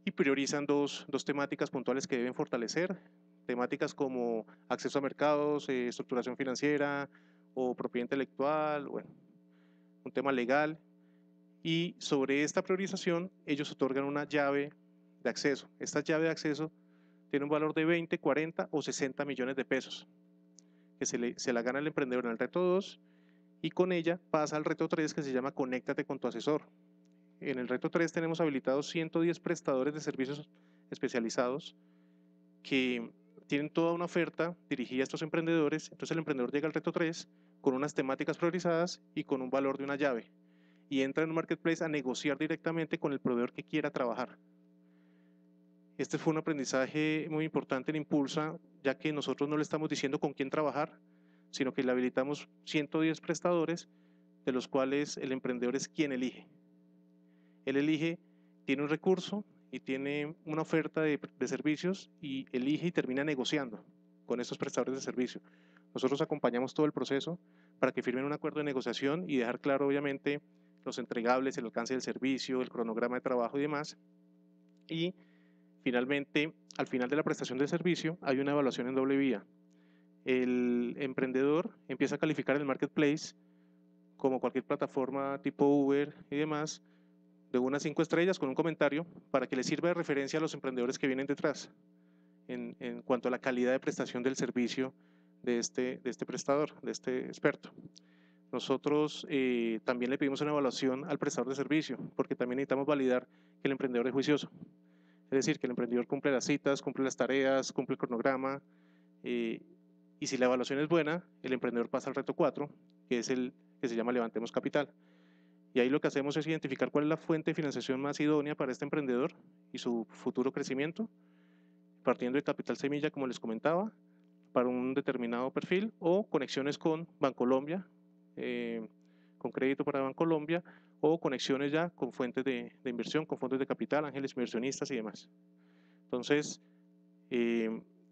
y priorizan dos temáticas puntuales que deben fortalecer, temáticas como acceso a mercados, estructuración financiera o propiedad intelectual, bueno, un tema legal, y sobre esta priorización ellos otorgan una llave de acceso. Esta llave de acceso tiene un valor de 20, 40 o 60 millones de pesos, que se la gana el emprendedor en el reto 2, y con ella pasa al reto 3, que se llama Conéctate con tu asesor. En el reto 3 tenemos habilitados 110 prestadores de servicios especializados que tienen toda una oferta dirigida a estos emprendedores. Entonces el emprendedor llega al reto 3 con unas temáticas priorizadas y con un valor de una llave, y entra en un marketplace a negociar directamente con el proveedor que quiera trabajar. Este fue un aprendizaje muy importante en Impulsa, ya que nosotros no le estamos diciendo con quién trabajar, sino que le habilitamos 110 prestadores, de los cuales el emprendedor es quien elige. Él elige, tiene un recurso y tiene una oferta de servicios, y elige y termina negociando con estos prestadores de servicio. Nosotros acompañamos todo el proceso para que firmen un acuerdo de negociación y dejar claro, obviamente, los entregables, el alcance del servicio, el cronograma de trabajo y demás. Y finalmente, al final de la prestación del servicio, hay una evaluación en doble vía. El emprendedor empieza a calificar el marketplace como cualquier plataforma tipo Uber y demás, de 1 a 5 estrellas, con un comentario para que le sirva de referencia a los emprendedores que vienen detrás en cuanto a la calidad de prestación del servicio de este prestador, de este experto. Nosotros también le pedimos una evaluación al prestador de servicio, porque también necesitamos validar que el emprendedor es juicioso. Es decir, que el emprendedor cumple las citas, cumple las tareas, cumple el cronograma, y si la evaluación es buena, el emprendedor pasa al reto 4, que es el que se llama Levantemos Capital. Y ahí lo que hacemos es identificar cuál es la fuente de financiación más idónea para este emprendedor y su futuro crecimiento, partiendo de capital semilla, como les comentaba, para un determinado perfil, o conexiones con Bancolombia, con crédito para Bancolombia, o conexiones ya con fuentes de inversión, con fondos de capital, ángeles inversionistas y demás. Entonces,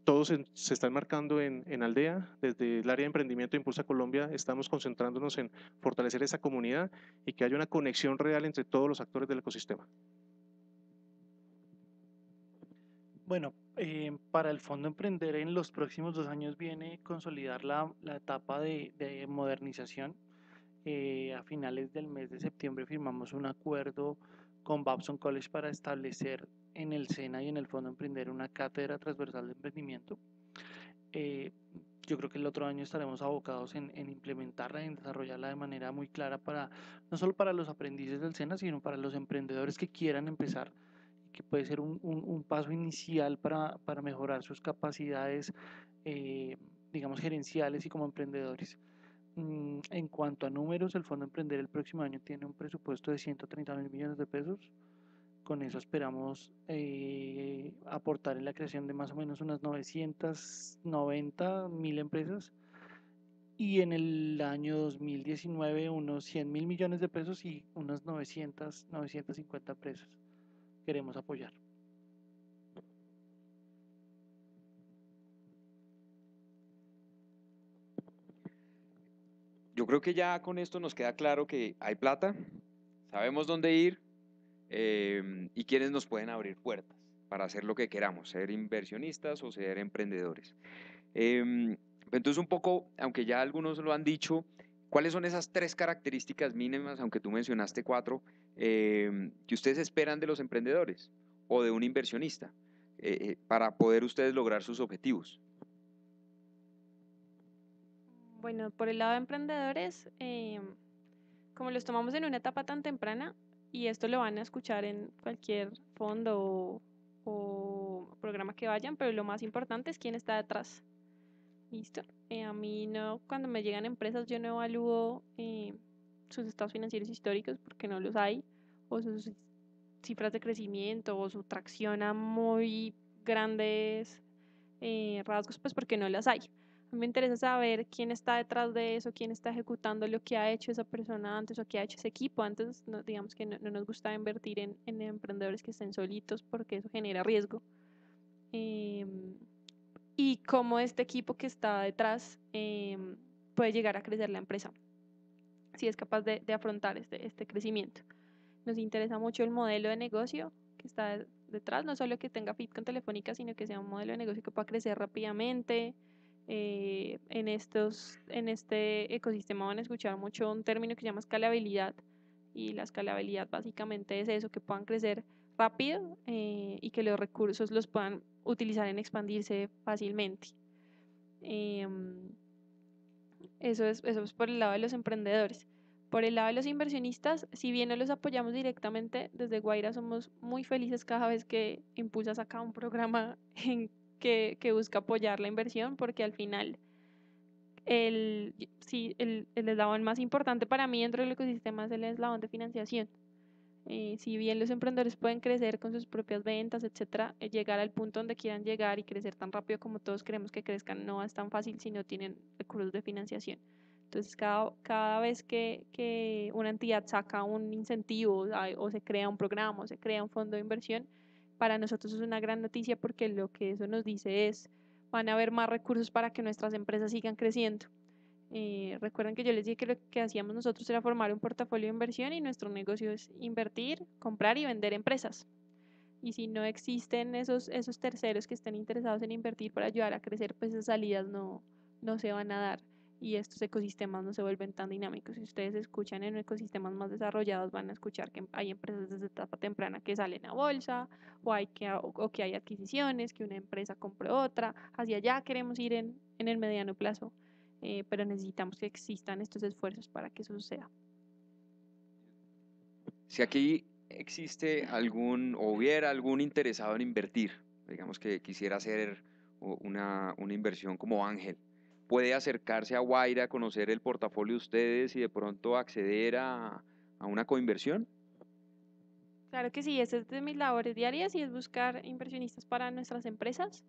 todos se están marcando en Aldea. Desde el área de emprendimiento de Impulsa Colombia estamos concentrándonos en fortalecer esa comunidad y que haya una conexión real entre todos los actores del ecosistema. Bueno, para el Fondo Emprender en los próximos 2 años viene consolidar la etapa de modernización. A finales del mes de septiembre firmamos un acuerdo con Babson College para establecer en el SENA y en el Fondo Emprender una cátedra transversal de emprendimiento. Yo creo que el otro año estaremos abocados en implementarla, en desarrollarla de manera muy clara no solo para los aprendices del SENA, sino para los emprendedores que quieran empezar, que puede ser un paso inicial para mejorar sus capacidades, digamos, gerenciales y como emprendedores. En cuanto a números, el Fondo Emprender el próximo año tiene un presupuesto de 130.000 millones de pesos. Con eso esperamos aportar en la creación de más o menos unas 990.000 empresas, y en el año 2019 unos 100.000 millones de pesos y unas 950 empresas queremos apoyar. Yo creo que ya con esto nos queda claro que hay plata, sabemos dónde ir, y quiénes nos pueden abrir puertas para hacer lo que queramos, ser inversionistas o ser emprendedores. Entonces, un poco, aunque ya algunos lo han dicho, ¿cuáles son esas 3 características mínimas, aunque tú mencionaste 4, que ustedes esperan de los emprendedores o de un inversionista para poder ustedes lograr sus objetivos? Bueno, por el lado de emprendedores, como los tomamos en una etapa tan temprana, y esto lo van a escuchar en cualquier fondo o programa que vayan, pero lo más importante es quién está detrás. ¿Listo? A mí no, cuando me llegan empresas, yo no evalúo sus estados financieros históricos, porque no los hay, o sus cifras de crecimiento, o su tracción a muy grandes rasgos, pues porque no las hay. A mí me interesa saber quién está detrás de eso, quién está ejecutando lo que ha hecho esa persona antes o qué ha hecho ese equipo antes. Digamos que no nos gusta invertir en emprendedores que estén solitos porque eso genera riesgo. Y cómo este equipo que está detrás puede llegar a crecer la empresa, si es capaz de afrontar este crecimiento. Nos interesa mucho el modelo de negocio que está detrás, no solo que tenga fit con Telefónica, sino que sea un modelo de negocio que pueda crecer rápidamente. En este ecosistema van a escuchar mucho un término que se llama escalabilidad, y la escalabilidad básicamente es eso, que puedan crecer rápido y que los recursos los puedan utilizar en expandirse fácilmente. Eso es por el lado de los emprendedores. Por el lado de los inversionistas, si bien no los apoyamos directamente, desde Guaira somos muy felices cada vez que Impulsa saca un programa que busca apoyar la inversión, porque al final el eslabón más importante para mí dentro del ecosistema es el eslabón de financiación. Si bien los emprendedores pueden crecer con sus propias ventas, etcétera, llegar al punto donde quieran llegar y crecer tan rápido como todos queremos que crezcan no es tan fácil si no tienen recursos de financiación. Entonces, cada vez que una entidad saca un incentivo o se crea un programa o se crea un fondo de inversión, para nosotros es una gran noticia, porque lo que eso nos dice es: van a haber más recursos para que nuestras empresas sigan creciendo. Recuerden que yo les dije que lo que hacíamos nosotros era formar un portafolio de inversión, y nuestro negocio es invertir, comprar y vender empresas. Y si no existen esos terceros que estén interesados en invertir para ayudar a crecer, pues esas salidas no se van a dar y estos ecosistemas no se vuelven tan dinámicos. Si ustedes escuchan en ecosistemas más desarrollados, van a escuchar que hay empresas desde etapa temprana que salen a bolsa, o que hay adquisiciones, que una empresa compre otra. Hacia allá queremos ir en el mediano plazo. Pero necesitamos que existan estos esfuerzos para que eso suceda. Si aquí existe algún, o hubiera algún interesado en invertir, digamos que quisiera hacer una inversión como ángel, ¿puede acercarse a Guaira, conocer el portafolio de ustedes y de pronto acceder a una coinversión? Claro que sí, esa es de mis labores diarias, y es buscar inversionistas para nuestras empresas.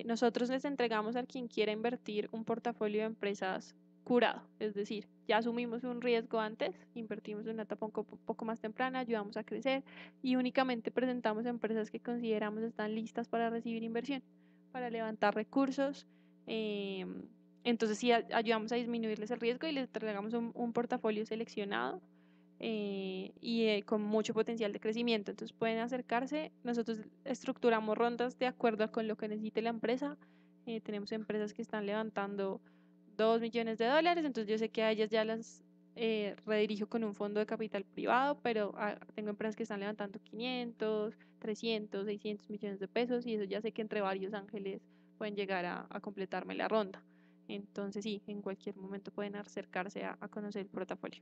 Nosotros les entregamos a quien quiera invertir un portafolio de empresas curado, es decir, ya asumimos un riesgo antes, invertimos en una etapa un poco más temprana, ayudamos a crecer, y únicamente presentamos empresas que consideramos están listas para recibir inversión, para levantar recursos. Entonces sí, ayudamos a disminuirles el riesgo y les entregamos un portafolio seleccionado con mucho potencial de crecimiento. Entonces pueden acercarse. Nosotros estructuramos rondas de acuerdo con lo que necesite la empresa. Tenemos empresas que están levantando $2 millones, entonces yo sé que a ellas ya las redirijo con un fondo de capital privado, pero tengo empresas que están levantando 500, 300, 600 millones de pesos, y eso ya sé que entre varios ángeles pueden llegar a completarme la ronda. Entonces sí, en cualquier momento pueden acercarse a conocer el portafolio.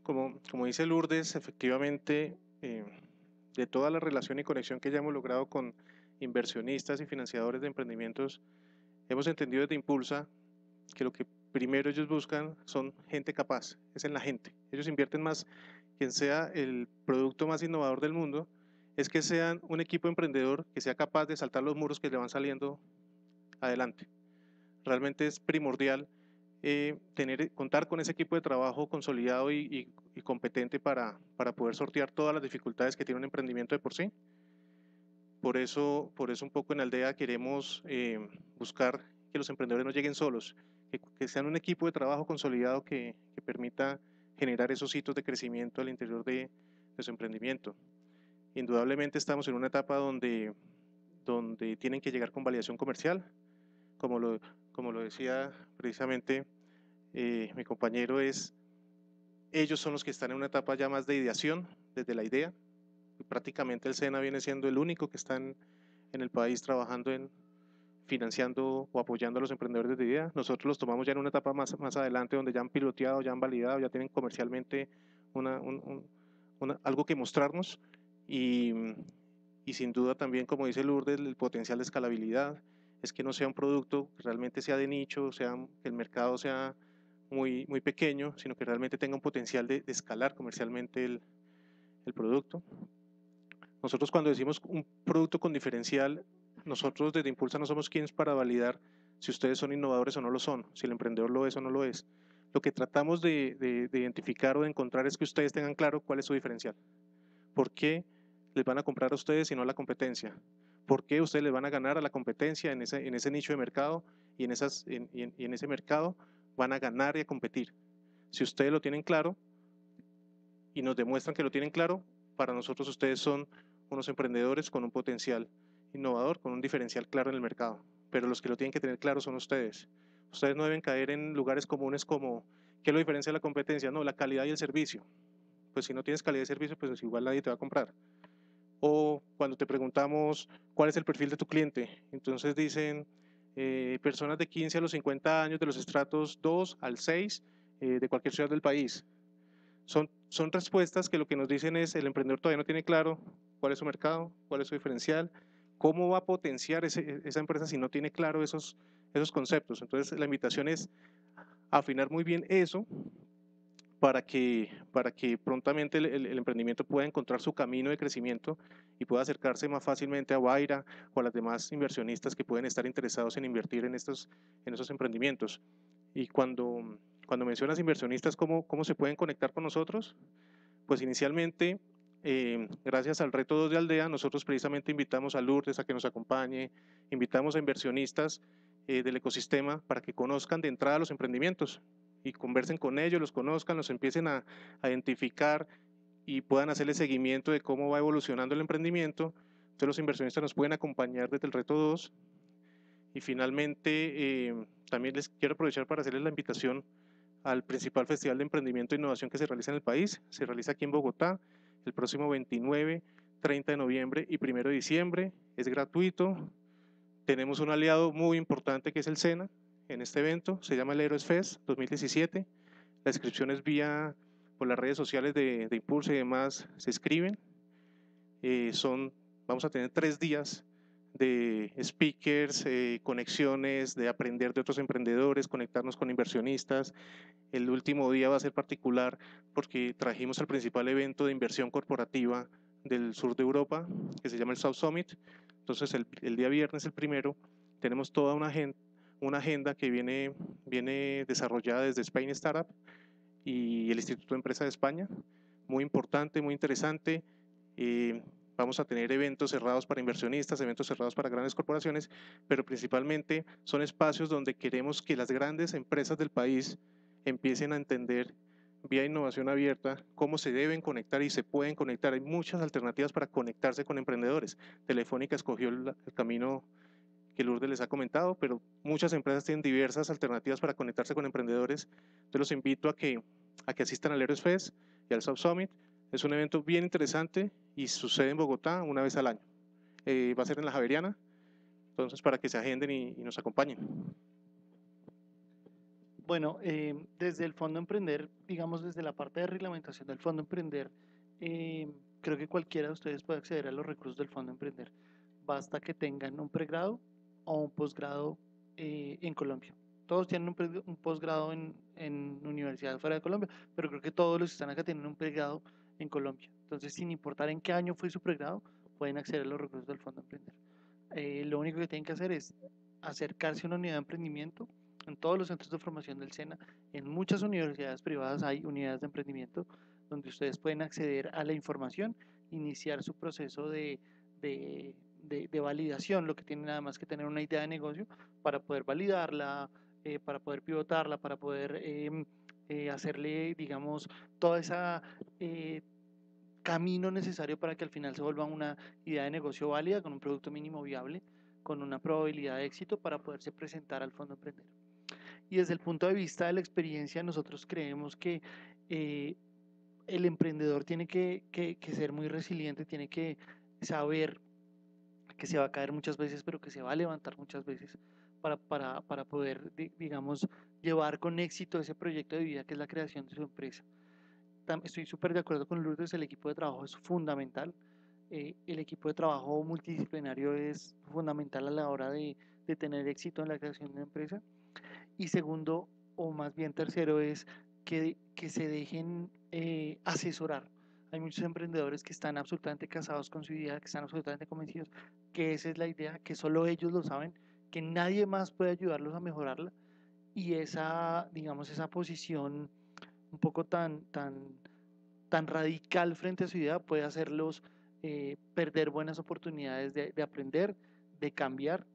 Como dice Lourdes, efectivamente, de toda la relación y conexión que ya hemos logrado con inversionistas y financiadores de emprendimientos, hemos entendido desde Impulsa que lo que primero ellos buscan son gente capaz, es en la gente. Ellos invierten más, quien sea el producto más innovador del mundo, es que sean un equipo emprendedor que sea capaz de saltar los muros que le van saliendo adelante. Realmente es primordial contar con ese equipo de trabajo consolidado y competente para poder sortear todas las dificultades que tiene un emprendimiento de por sí. Por eso un poco en Aldea queremos buscar que los emprendedores no lleguen solos, que sean un equipo de trabajo consolidado que permita generar esos hitos de crecimiento al interior de su emprendimiento. Indudablemente estamos en una etapa donde tienen que llegar con validación comercial, como lo decía precisamente mi compañero, ellos son los que están en una etapa ya más de ideación, desde la idea. Prácticamente el SENA viene siendo el único que está en el país trabajando en financiando o apoyando a los emprendedores de idea. Nosotros los tomamos ya en una etapa más adelante, donde ya han piloteado, ya han validado, ya tienen comercialmente algo que mostrarnos, y sin duda también, como dice Lourdes, el potencial de escalabilidad es que no sea un producto que realmente sea de nicho, que el mercado sea muy pequeño, sino que realmente tenga un potencial de escalar comercialmente el producto. Nosotros, cuando decimos un producto con diferencial, nosotros desde Impulsa no somos quienes para validar si ustedes son innovadores o no lo son, si el emprendedor lo es o no lo es. Lo que tratamos de identificar o de encontrar es que ustedes tengan claro cuál es su diferencial. ¿Por qué les van a comprar a ustedes y no a la competencia? ¿Por qué ustedes les van a ganar a la competencia en ese nicho de mercado y en ese mercado van a ganar y a competir? Si ustedes lo tienen claro y nos demuestran que lo tienen claro, para nosotros ustedes son unos emprendedores con un potencial innovador, con un diferencial claro en el mercado. Pero los que lo tienen que tener claro son ustedes. Ustedes no deben caer en lugares comunes como, ¿qué lo diferencia de la competencia? No, la calidad y el servicio. Pues si no tienes calidad de servicio, pues igual nadie te va a comprar. O cuando te preguntamos cuál es el perfil de tu cliente, entonces dicen personas de 15 a los 50 años de los estratos 2 al 6 de cualquier ciudad del país. Son respuestas que lo que nos dicen es el emprendedor todavía no tiene claro cuál es su mercado, cuál es su diferencial, cómo va a potenciar esa empresa si no tiene claro esos conceptos. Entonces la invitación es afinar muy bien eso para que prontamente el emprendimiento pueda encontrar su camino de crecimiento y pueda acercarse más fácilmente a Wayra o a las demás inversionistas que pueden estar interesados en invertir en esos emprendimientos. Y cuando mencionas inversionistas, ¿cómo se pueden conectar con nosotros? Pues inicialmente, gracias al Reto 2 de Aldea, nosotros precisamente invitamos a Lourdes a que nos acompañe, invitamos a inversionistas del ecosistema para que conozcan de entrada los emprendimientos y conversen con ellos, los conozcan, los empiecen a identificar y puedan hacerle seguimiento de cómo va evolucionando el emprendimiento. Entonces los inversionistas nos pueden acompañar desde el Reto 2. Y finalmente, también les quiero aprovechar para hacerles la invitación al principal festival de emprendimiento e innovación que se realiza en el país. Se realiza aquí en Bogotá el próximo 29, 30 de noviembre y 1 de diciembre. Es gratuito. Tenemos un aliado muy importante que es el SENA en este evento. Se llama el Heroes Fest 2017. La inscripción es por las redes sociales de Impulsa y demás. Se escriben. Vamos a tener 3 días de speakers, conexiones, de aprender de otros emprendedores, conectarnos con inversionistas. El último día va a ser particular porque trajimos al principal evento de inversión corporativa del sur de Europa, que se llama el South Summit. Entonces el día viernes, el primero, tenemos toda una agenda que viene desarrollada desde Spain Startup y el Instituto de Empresa de España. Muy importante, muy interesante. Vamos a tener eventos cerrados para inversionistas, eventos cerrados para grandes corporaciones, pero principalmente son espacios donde queremos que las grandes empresas del país empiecen a entender vía innovación abierta cómo se deben conectar y se pueden conectar. Hay muchas alternativas para conectarse con emprendedores. Telefónica escogió el camino que Lourdes les ha comentado, pero muchas empresas tienen diversas alternativas para conectarse con emprendedores. Entonces los invito a que asistan al Heroes Fest y al South Summit. Es un evento bien interesante y sucede en Bogotá una vez al año. Va a ser en la Javeriana, entonces para que se agenden y nos acompañen. Bueno, desde el Fondo Emprender, digamos desde la parte de reglamentación del Fondo Emprender, creo que cualquiera de ustedes puede acceder a los recursos del Fondo Emprender. Basta que tengan un pregrado o un posgrado en Colombia. Todos tienen un posgrado en universidades fuera de Colombia, pero creo que todos los que están acá tienen un pregrado en Colombia. Entonces, sin importar en qué año fue su pregrado, pueden acceder a los recursos del Fondo Emprender. Lo único que tienen que hacer es acercarse a una unidad de emprendimiento. En todos los centros de formación del SENA, en muchas universidades privadas hay unidades de emprendimiento donde ustedes pueden acceder a la información, iniciar su proceso de validación, lo que tienen nada más que tener una idea de negocio para poder validarla, para poder pivotarla, para poder hacerle, digamos, toda esa camino necesario para que al final se vuelva una idea de negocio válida con un producto mínimo viable, con una probabilidad de éxito para poderse presentar al Fondo Emprender. Y desde el punto de vista de la experiencia, nosotros creemos que el emprendedor tiene que ser muy resiliente, tiene que saber que se va a caer muchas veces, pero que se va a levantar muchas veces para poder, digamos, llevar con éxito ese proyecto de vida que es la creación de su empresa. Estoy súper de acuerdo con Lourdes, el equipo de trabajo es fundamental. El equipo de trabajo multidisciplinario es fundamental a la hora de tener éxito en la creación de una empresa. Y segundo, o más bien tercero, es que se dejen asesorar. Hay muchos emprendedores que están absolutamente casados con su idea, que están absolutamente convencidos que esa es la idea, que solo ellos lo saben, que nadie más puede ayudarlos a mejorarla, y esa, digamos, esa posición un poco tan radical frente a su idea puede hacerlos perder buenas oportunidades de aprender, de cambiar,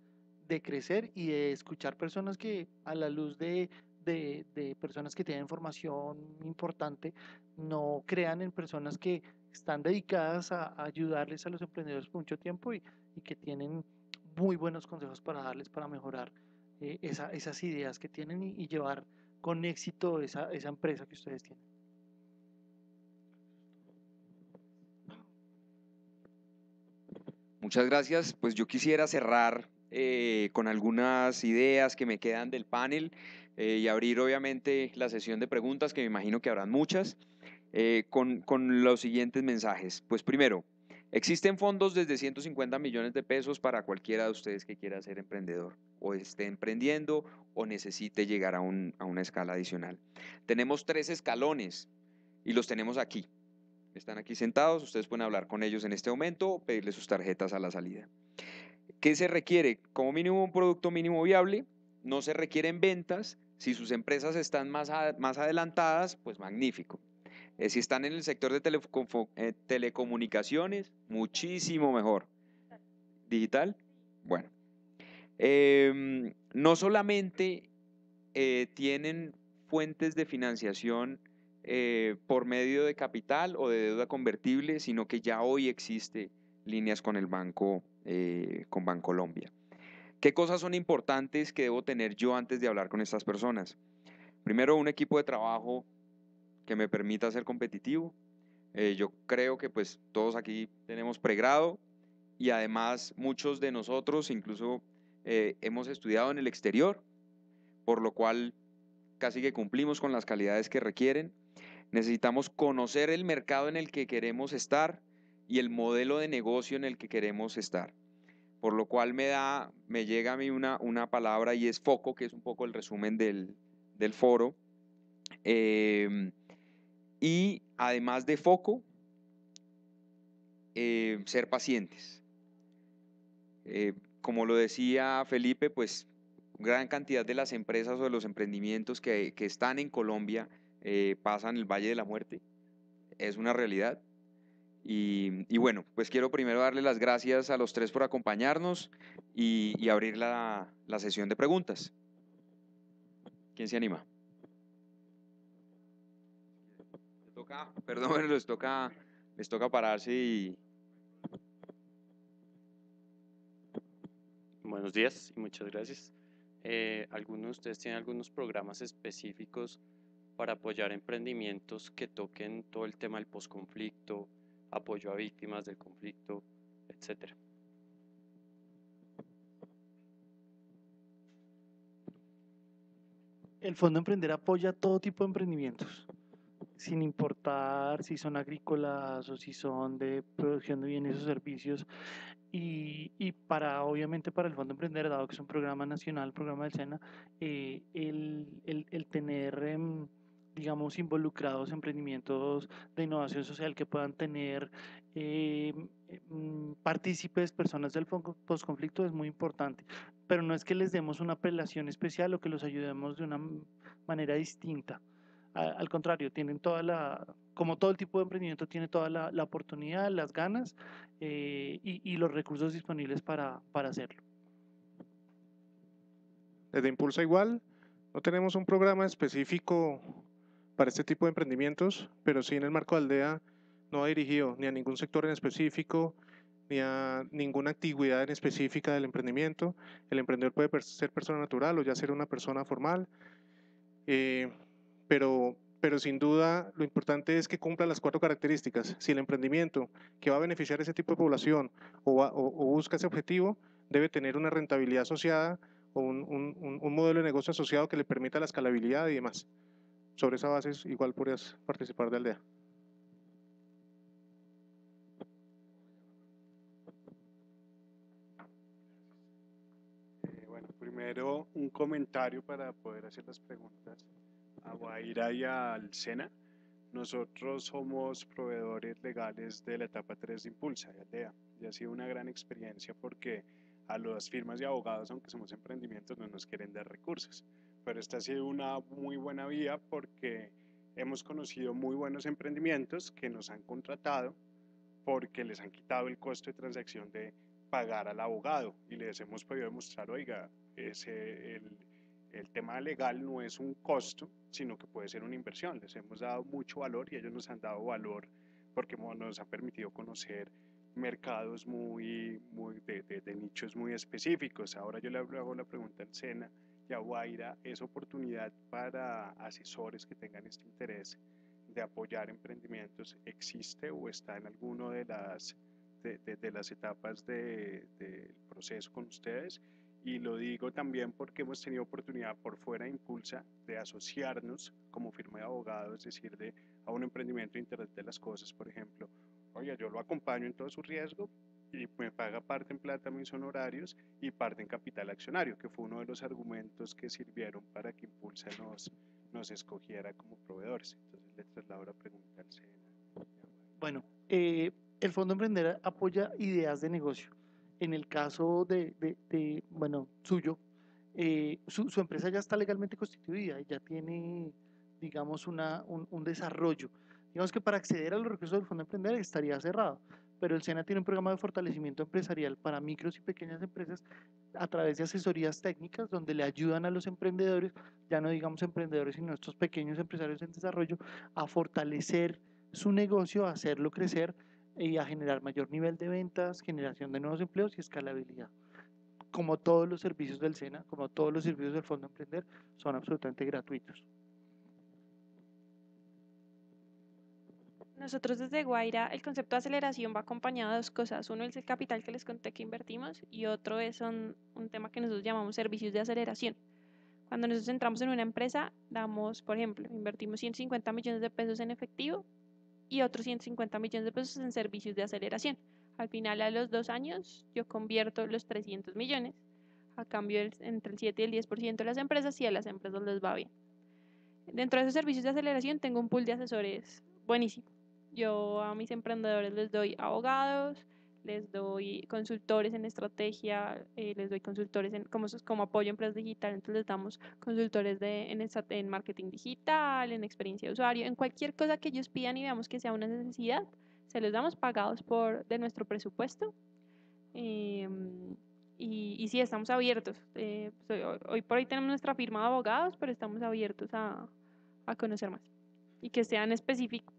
de crecer y de escuchar personas que a la luz de personas que tienen formación importante, no crean en personas que están dedicadas a ayudarles a los emprendedores por mucho tiempo y que tienen muy buenos consejos para darles para mejorar esas ideas que tienen y llevar con éxito esa empresa que ustedes tienen. Muchas gracias. Pues yo quisiera cerrar con algunas ideas que me quedan del panel y abrir obviamente la sesión de preguntas, que me imagino que habrán muchas, con los siguientes mensajes. Pues primero, existen fondos desde 150 millones de pesos para cualquiera de ustedes que quiera ser emprendedor o esté emprendiendo o necesite llegar a una escala adicional. Tenemos 3 escalones y los tenemos aquí. Están aquí sentados, ustedes pueden hablar con ellos en este momento o pedirles sus tarjetas a la salida. ¿Qué se requiere? Como mínimo un producto mínimo viable, no se requieren ventas. Si sus empresas están más adelantadas, pues magnífico. Si están en el sector de telecomunicaciones, muchísimo mejor. ¿Digital? Bueno. No solamente tienen fuentes de financiación por medio de capital o de deuda convertible, sino que ya hoy existe líneas con el banco, con Bancolombia. ¿Qué cosas son importantes que debo tener yo antes de hablar con estas personas? Primero, un equipo de trabajo que me permita ser competitivo. Yo creo que pues todos aquí tenemos pregrado y además muchos de nosotros incluso hemos estudiado en el exterior, por lo cual casi que cumplimos con las calidades que requieren. Necesitamos conocer el mercado en el que queremos estar y el modelo de negocio en el que queremos estar. Por lo cual me llega a mí una palabra y es foco, que es un poco el resumen del foro. Y además de foco, ser pacientes. Como lo decía Felipe, pues gran cantidad de las empresas o de los emprendimientos que están en Colombia pasan el Valle de la Muerte. Es una realidad. Y bueno, pues quiero primero darle las gracias a los 3 por acompañarnos y abrir la sesión de preguntas. ¿Quién se anima? Perdón, les toca pararse y... Buenos días y muchas gracias. ¿Alguno de ustedes tiene algunos programas específicos para apoyar emprendimientos que toquen todo el tema del posconflicto, apoyo a víctimas del conflicto, etcétera? El Fondo Emprender apoya todo tipo de emprendimientos, sin importar si son agrícolas o si son de producción de bienes o servicios. Y obviamente para el Fondo Emprender, dado que es un programa nacional, programa del SENA, el tener, digamos, involucrados emprendimientos de innovación social que puedan tener partícipes, personas del posconflicto es muy importante. Pero no es que les demos una prelación especial o que los ayudemos de una manera distinta. Al contrario, tienen como todo el tipo de emprendimiento, tiene toda la oportunidad, las ganas y los recursos disponibles para hacerlo. Desde Impulsa igual, no tenemos un programa específico para este tipo de emprendimientos, pero sí en el marco de Aldea no va dirigido ni a ningún sector en específico, ni a ninguna actividad en específica del emprendimiento. El emprendedor puede ser persona natural o ya ser una persona formal, pero sin duda lo importante es que cumpla las 4 características. Si el emprendimiento que va a beneficiar a ese tipo de población o busca ese objetivo, debe tener una rentabilidad asociada o un modelo de negocio asociado que le permita la escalabilidad y demás. Sobre esa base igual podrías participar de Aldea. Bueno, primero un comentario para poder hacer las preguntas a Guaira y al SENA. Nosotros somos proveedores legales de la etapa 3 de Impulsa, de Aldea, y ha sido una gran experiencia porque a las firmas de abogados, aunque somos emprendimientos, no nos quieren dar recursos. Pero esta ha sido una muy buena vía porque hemos conocido muy buenos emprendimientos que nos han contratado porque les han quitado el costo de transacción de pagar al abogado y les hemos podido demostrar, oiga, el tema legal no es un costo, sino que puede ser una inversión. Les hemos dado mucho valor y ellos nos han dado valor porque nos han permitido conocer mercados de nichos muy específicos. Ahora yo le hago la pregunta al SENA y a Guaira, ¿es oportunidad para asesores que tengan este interés de apoyar emprendimientos? ¿Existe o está en alguno de las etapas del proceso con ustedes? Y lo digo también porque hemos tenido oportunidad por fuera de Impulsa de asociarnos como firma de abogados, es decir, a un emprendimiento de Internet de las Cosas, por ejemplo. Oye, yo lo acompaño en todo su riesgo y me paga parte en plata mis honorarios y parte en capital accionario, que fue uno de los argumentos que sirvieron para que Impulsa nos escogiera como proveedores. Entonces le traslado la pregunta al SENA. Bueno, el Fondo Emprender apoya ideas de negocio. En el caso bueno, suyo, su empresa ya está legalmente constituida y ya tiene, digamos, un desarrollo. Digamos que para acceder a los recursos del Fondo Emprender estaría cerrado, pero el SENA tiene un programa de fortalecimiento empresarial para micros y pequeñas empresas a través de asesorías técnicas donde le ayudan a los emprendedores, ya no digamos emprendedores, sino estos pequeños empresarios en desarrollo, a fortalecer su negocio, a hacerlo crecer y a generar mayor nivel de ventas, generación de nuevos empleos y escalabilidad. Como todos los servicios del SENA, como todos los servicios del Fondo Emprender, son absolutamente gratuitos. Nosotros desde Guaira, el concepto de aceleración va acompañado de dos cosas. Uno es el capital que les conté que invertimos y otro es un tema que nosotros llamamos servicios de aceleración. Cuando nosotros entramos en una empresa, damos, por ejemplo, invertimos 150 millones de pesos en efectivo y otros 150 millones de pesos en servicios de aceleración. Al final, a los 2 años, yo convierto los 300 millones a cambio entre el 7 y el 10% de las empresas y a las empresas les va bien. Dentro de esos servicios de aceleración tengo un pool de asesores buenísimo. Yo a mis emprendedores les doy abogados, les doy consultores en estrategia, les doy consultores como apoyo a empresas digital, entonces les damos consultores en marketing digital, en experiencia de usuario, en cualquier cosa que ellos pidan y veamos que sea una necesidad, se los damos pagados de nuestro presupuesto. Y sí, estamos abiertos. Hoy por hoy tenemos nuestra firma de abogados, pero estamos abiertos a conocer más. Y que sean específicos.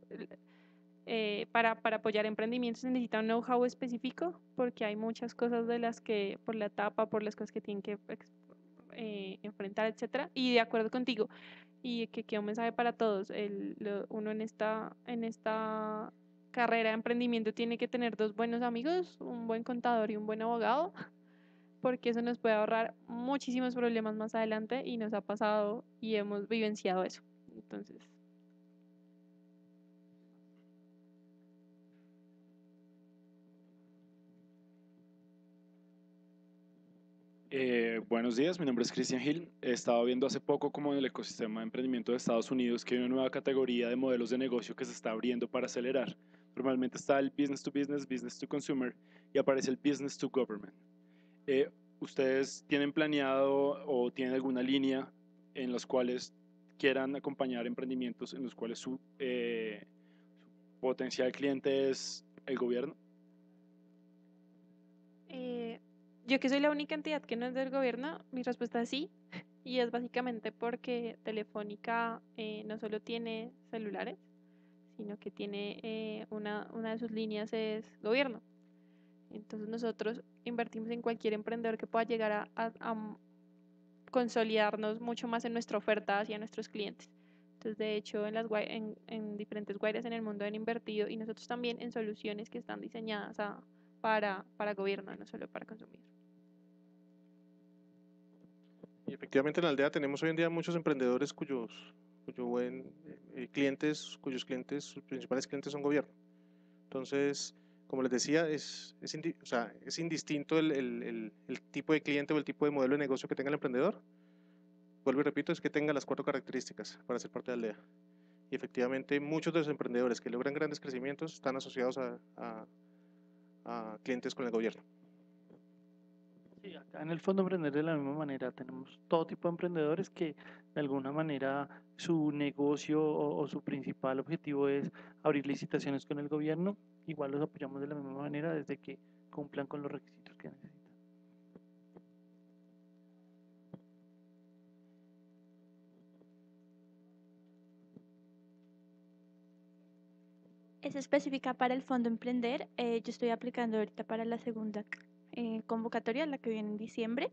Para apoyar emprendimientos se necesita un know-how específico, porque hay muchas cosas de las que, por la etapa, por las cosas que tienen que enfrentar, etcétera. Y de acuerdo contigo, y que quede un mensaje para todos, uno en esta carrera de emprendimiento tiene que tener 2 buenos amigos, un buen contador y un buen abogado, porque eso nos puede ahorrar muchísimos problemas más adelante y nos ha pasado y hemos vivenciado eso. Entonces, Buenos días, mi nombre es Christian Hill. He estado viendo hace poco como en el ecosistema de emprendimiento de Estados Unidos que hay una nueva categoría de modelos de negocio que se está abriendo para acelerar. Normalmente está el business to business, business to consumer y aparece el business to government. ¿Ustedes tienen planeado o tienen alguna línea en las cuales quieran acompañar emprendimientos en los cuales su potencial cliente es el gobierno? Yo que soy la única entidad que no es del gobierno, mi respuesta es sí, y es básicamente porque Telefónica no solo tiene celulares, sino que tiene una de sus líneas es gobierno. Entonces nosotros invertimos en cualquier emprendedor que pueda llegar a consolidarnos mucho más en nuestra oferta hacia nuestros clientes. Entonces, de hecho, en diferentes guairas en el mundo han invertido y nosotros también en soluciones que están diseñadas para gobierno, no solo para consumidor. Y efectivamente en la aldea tenemos hoy en día muchos emprendedores cuyos sus principales clientes son gobierno. Entonces, como les decía, es indistinto el tipo de cliente o el tipo de modelo de negocio que tenga el emprendedor. Vuelvo y repito, es que tenga las 4 características para ser parte de la aldea. y efectivamente muchos de los emprendedores que logran grandes crecimientos están asociados a clientes con el gobierno. Sí, acá en el Fondo Emprender de la misma manera tenemos todo tipo de emprendedores que de alguna manera su negocio o su principal objetivo es abrir licitaciones con el gobierno. Igual los apoyamos de la misma manera desde que cumplan con los requisitos que necesitan. Es específica para el Fondo Emprender. Yo estoy aplicando ahorita para la segunda convocatoria, la que viene en diciembre.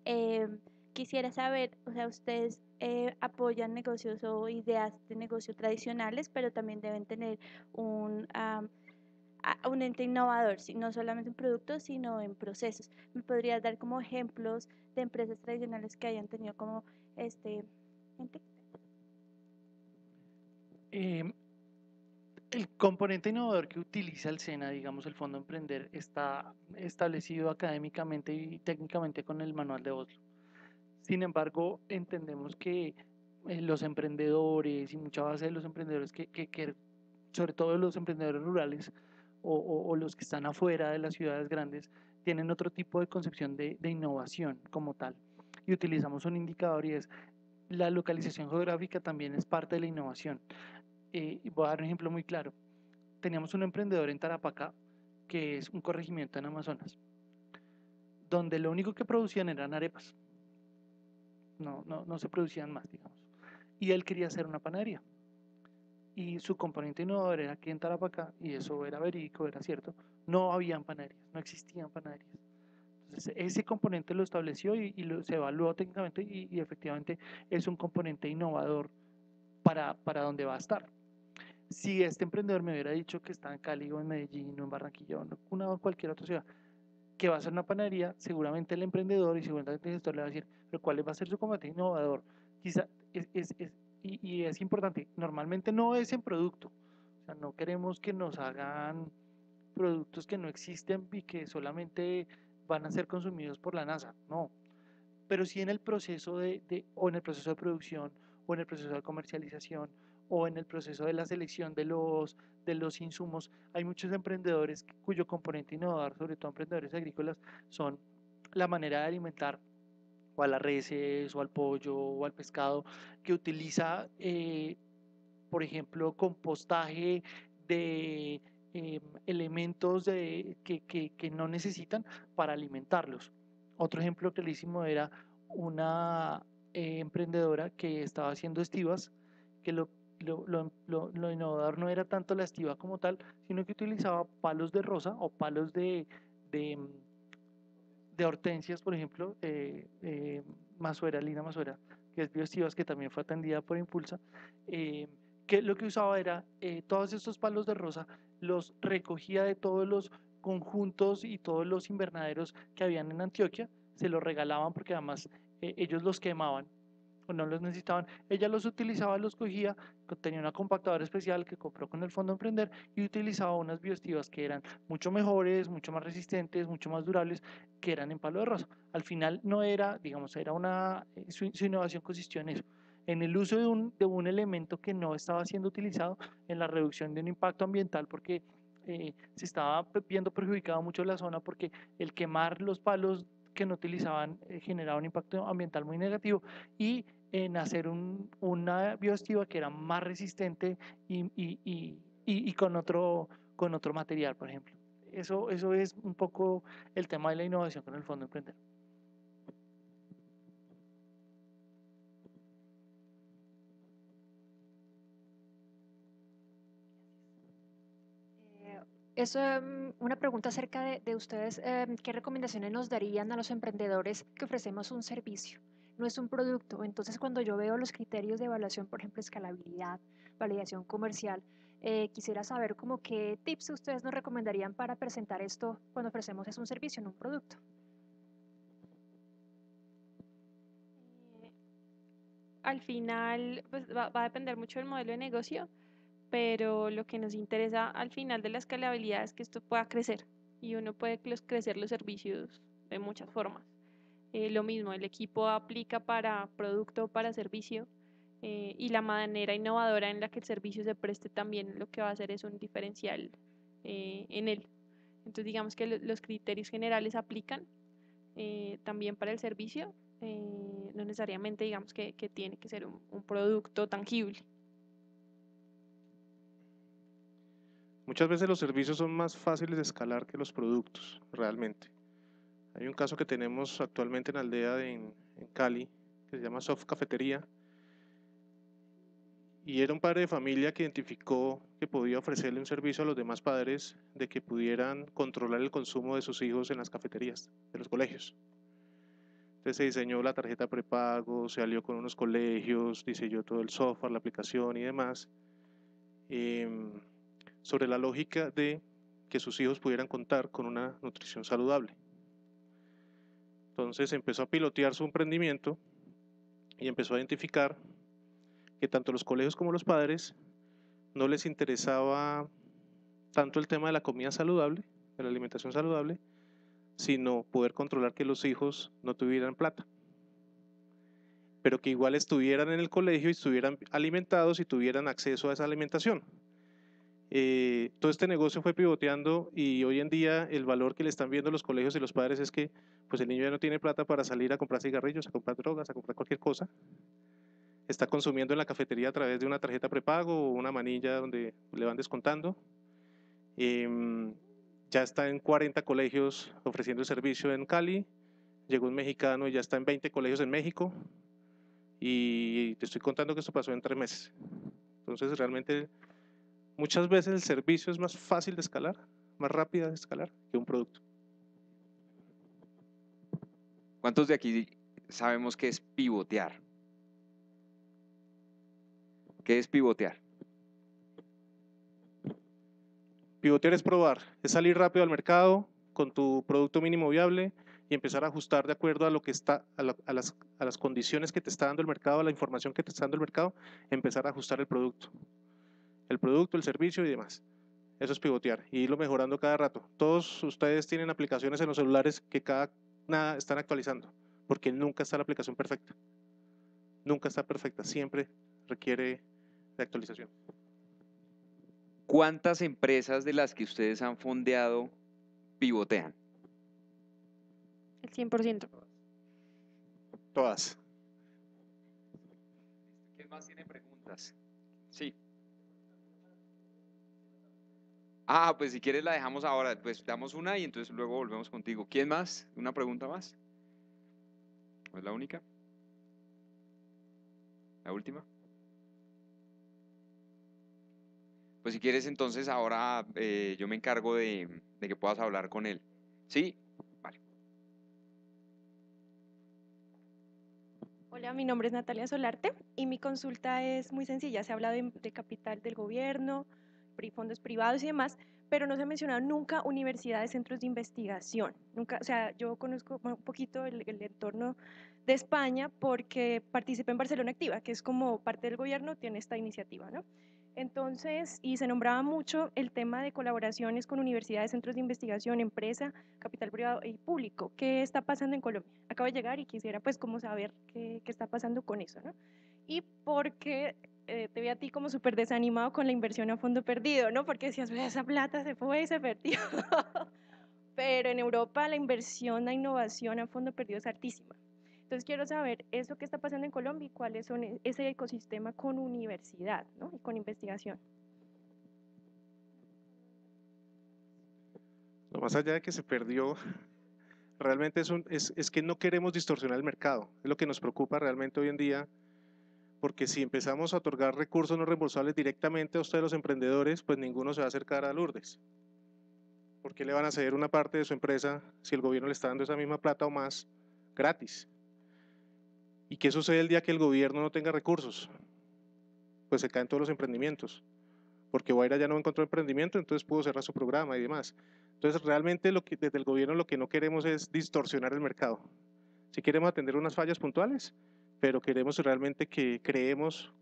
Eh, Quisiera saber, o sea, ustedes apoyan negocios o ideas de negocio tradicionales, pero también deben tener un ente innovador, no solamente en productos, sino en procesos. ¿Me podrías dar como ejemplos de empresas tradicionales que hayan tenido como este ente? El componente innovador que utiliza el SENA, digamos el Fondo Emprender, está establecido académicamente y técnicamente con el Manual de Oslo. Sin embargo, entendemos que los emprendedores y mucha base de los emprendedores sobre todo los emprendedores rurales o los que están afuera de las ciudades grandes, tienen otro tipo de concepción de innovación como tal. Y utilizamos un indicador y es la localización geográfica también es parte de la innovación. Y voy a dar un ejemplo muy claro. Teníamos un emprendedor en Tarapacá, que es un corregimiento en Amazonas, donde lo único que producían eran arepas. No se producían más, digamos. Y él quería hacer una panadería. Y su componente innovador era que en Tarapacá, y eso era verídico, era cierto, no habían panaderías, no existían panaderías. Entonces, ese componente lo estableció se evaluó técnicamente y efectivamente es un componente innovador para donde va a estar. Si este emprendedor me hubiera dicho que está en Cali o en Medellín o en Barranquilla o en cualquier otra ciudad, que va a hacer una panadería, seguramente el emprendedor y seguramente el gestor le va a decir, pero ¿cuál va a ser su componente innovador? Quizá y es importante, normalmente no es en producto, o sea, no queremos que nos hagan productos que no existen y que solamente van a ser consumidos por la NASA, no, pero sí en el proceso o en el proceso de producción, o en el proceso de comercialización, o en el proceso de la selección de los insumos. Hay muchos emprendedores cuyo componente innovador, sobre todo emprendedores agrícolas, son la manera de alimentar o a las reses, o al pollo, o al pescado, que utiliza, por ejemplo, compostaje de elementos que no necesitan para alimentarlos. Otro ejemplo clarísimo era una emprendedora que estaba haciendo estivas, que lo innovador no era tanto la estiva como tal, sino que utilizaba palos de rosa o palos de, de hortensias, por ejemplo, Masuera, Lina Masuera, que es Biostivas, que también fue atendida por Impulsa, que lo que usaba era todos estos palos de rosa, los recogía de todos los conjuntos y todos los invernaderos que habían en Antioquia, se los regalaban porque además ellos los quemaban o no los necesitaban, ella los utilizaba, los cogía, tenía una compactadora especial que compró con el Fondo Emprender y utilizaba unas biostivas que eran mucho mejores, mucho más resistentes, mucho más durables, que eran en palo de rosa. Al final no era, digamos, su innovación consistió en eso, en el uso de un elemento que no estaba siendo utilizado, en la reducción de un impacto ambiental, porque se estaba viendo perjudicado mucho la zona, porque el quemar los palos que no utilizaban generaba un impacto ambiental muy negativo, y en hacer una bioestiva que era más resistente y con otro material, por ejemplo. Eso es un poco el tema de la innovación con el Fondo Emprender. Una pregunta acerca de ustedes, ¿qué recomendaciones nos darían a los emprendedores que ofrecemos un servicio? No es un producto. Entonces, cuando yo veo los criterios de evaluación, por ejemplo, escalabilidad, validación comercial, quisiera saber como qué tips ustedes nos recomendarían para presentar esto cuando ofrecemos es un servicio, no un producto. Al final, pues va a depender mucho del modelo de negocio, pero lo que nos interesa al final de la escalabilidad es que esto pueda crecer y uno puede crecer los servicios de muchas formas. Lo mismo, el equipo aplica para producto o para servicio. y la manera innovadora en la que el servicio se preste también lo que va a hacer es un diferencial en él. Entonces digamos que los criterios generales aplican también para el servicio, no necesariamente digamos que tiene que ser un producto tangible. Muchas veces los servicios son más fáciles de escalar que los productos, realmente. Hay un caso que tenemos actualmente en Aldea en Cali, que se llama Soft Cafetería, y era un padre de familia que identificó que podía ofrecerle un servicio a los demás padres de que pudieran controlar el consumo de sus hijos en las cafeterías de los colegios. Entonces se diseñó la tarjeta prepago, se alió con unos colegios, diseñó todo el software, la aplicación y demás, sobre la lógica de que sus hijos pudieran contar con una nutrición saludable. Entonces empezó a pilotear su emprendimiento y empezó a identificar que tanto los colegios como los padres no les interesaba tanto el tema de la comida saludable, de la alimentación saludable, sino poder controlar que los hijos no tuvieran plata, pero que igual estuvieran en el colegio y estuvieran alimentados y tuvieran acceso a esa alimentación. Todo este negocio fue pivoteando y hoy en día el valor que le están viendo los colegios y los padres es que pues el niño ya no tiene plata para salir a comprar cigarrillos, a comprar drogas, a comprar cualquier cosa. Está consumiendo en la cafetería a través de una tarjeta prepago o una manilla donde le van descontando. Ya está en 40 colegios ofreciendo el servicio en Cali. Llegó un mexicano y ya está en 20 colegios en México. Y te estoy contando que esto pasó en 3 meses. Entonces realmente muchas veces el servicio es más fácil de escalar, más rápido de escalar que un producto. ¿Cuántos de aquí sabemos qué es pivotear? ¿Qué es pivotear? Pivotear es probar, es salir rápido al mercado con tu producto mínimo viable y empezar a ajustar de acuerdo a lo que está, a las condiciones que te está dando el mercado, a la información que te está dando el mercado, empezar a ajustar el producto, el servicio y demás. Eso es pivotear y irlo mejorando cada rato. Todos ustedes tienen aplicaciones en los celulares que cada nada están actualizando, porque nunca está la aplicación perfecta. Nunca está perfecta, siempre requiere de actualización. ¿Cuántas empresas de las que ustedes han fondeado pivotean? El 100%. Todas. ¿Quién más tiene preguntas? Sí. Ah, pues si quieres la dejamos ahora, pues damos una y entonces luego volvemos contigo. ¿Quién más? ¿Una pregunta más? ¿No es la única? ¿La última? Pues si quieres entonces ahora yo me encargo de que puedas hablar con él. ¿Sí? Vale. Hola, mi nombre es Natalia Solarte y mi consulta es muy sencilla. Se ha hablado de capital del gobierno, fondos privados y demás, pero no se ha mencionado nunca universidades, centros de investigación. Nunca, o sea, yo conozco un poquito el entorno de España porque participé en Barcelona Activa, que es como parte del gobierno, tiene esta iniciativa, ¿no? Entonces, y se nombraba mucho el tema de colaboraciones con universidades, centros de investigación, empresa, capital privado y público. ¿Qué está pasando en Colombia? Acabo de llegar y quisiera pues como saber qué está pasando con eso, ¿no? Y porque te vi a ti como súper desanimado con la inversión a fondo perdido, ¿no? Porque decías, esa plata se fue y se perdió. Pero en Europa la inversión a innovación a fondo perdido es altísima. Entonces quiero saber eso que está pasando en Colombia y cuáles son ese ecosistema con universidad, ¿no? Y con investigación. No, más allá de que se perdió, realmente es que no queremos distorsionar el mercado. Es lo que nos preocupa realmente hoy en día, porque si empezamos a otorgar recursos no reembolsables directamente a ustedes los emprendedores, pues ninguno se va a acercar a Lourdes. ¿Por qué le van a ceder una parte de su empresa si el gobierno le está dando esa misma plata o más gratis? ¿Y qué sucede el día que el gobierno no tenga recursos? Pues se caen todos los emprendimientos, porque Guaira ya no encontró emprendimiento, entonces pudo cerrar su programa y demás. Entonces realmente desde el gobierno lo que no queremos es distorsionar el mercado. Sí queremos atender unas fallas puntuales, pero queremos realmente que creemos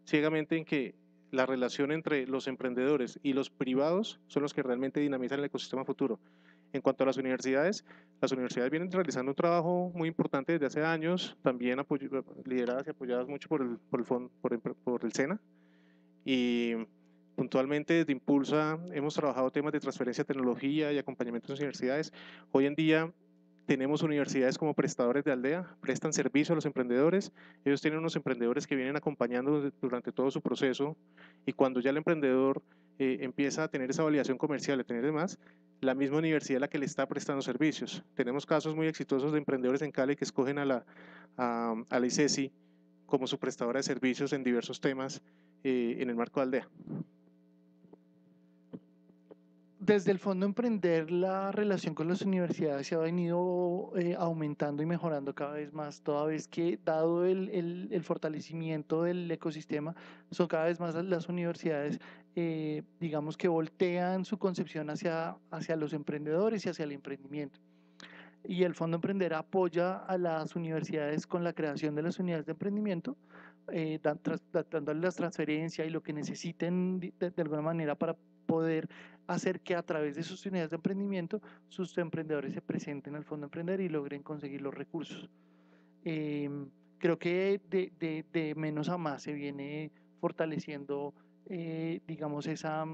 ciegamente en que la relación entre los emprendedores y los privados son los que realmente dinamizan el ecosistema futuro. En cuanto a las universidades vienen realizando un trabajo muy importante desde hace años, también lideradas y apoyadas mucho por el SENA, y puntualmente desde Impulsa hemos trabajado temas de transferencia de tecnología y acompañamiento de las universidades. Hoy en día tenemos universidades como prestadores de aldea, prestan servicio a los emprendedores, ellos tienen unos emprendedores que vienen acompañando durante todo su proceso, y cuando ya el emprendedor empieza a tener esa validación comercial, a tener demás, la misma universidad es la que le está prestando servicios. Tenemos casos muy exitosos de emprendedores en Cali que escogen a la ICESI como su prestadora de servicios en diversos temas en el marco de aldea. Desde el Fondo Emprender, la relación con las universidades se ha venido aumentando y mejorando cada vez más, toda vez que, dado el fortalecimiento del ecosistema, son cada vez más las universidades, digamos, que voltean su concepción hacia los emprendedores y hacia el emprendimiento. Y el Fondo Emprender apoya a las universidades con la creación de las unidades de emprendimiento, dándoles las transferencias y lo que necesiten de alguna manera para poder hacer que a través de sus unidades de emprendimiento sus emprendedores se presenten al Fondo Emprender y logren conseguir los recursos. Creo que de menos a más se viene fortaleciendo, digamos, esa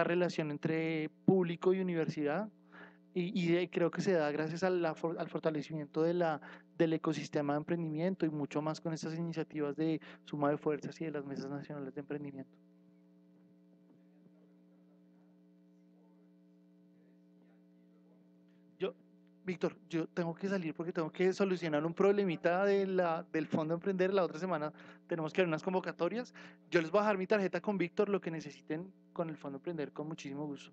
relación entre público y universidad, y creo que se da gracias al fortalecimiento del ecosistema de emprendimiento y mucho más con estas iniciativas de suma de fuerzas y de las mesas nacionales de emprendimiento. Víctor, yo tengo que salir porque tengo que solucionar un problemita del Fondo Emprender. La otra semana tenemos que ver unas convocatorias. Yo les voy a dejar mi tarjeta con Víctor, lo que necesiten con el Fondo Emprender, con muchísimo gusto.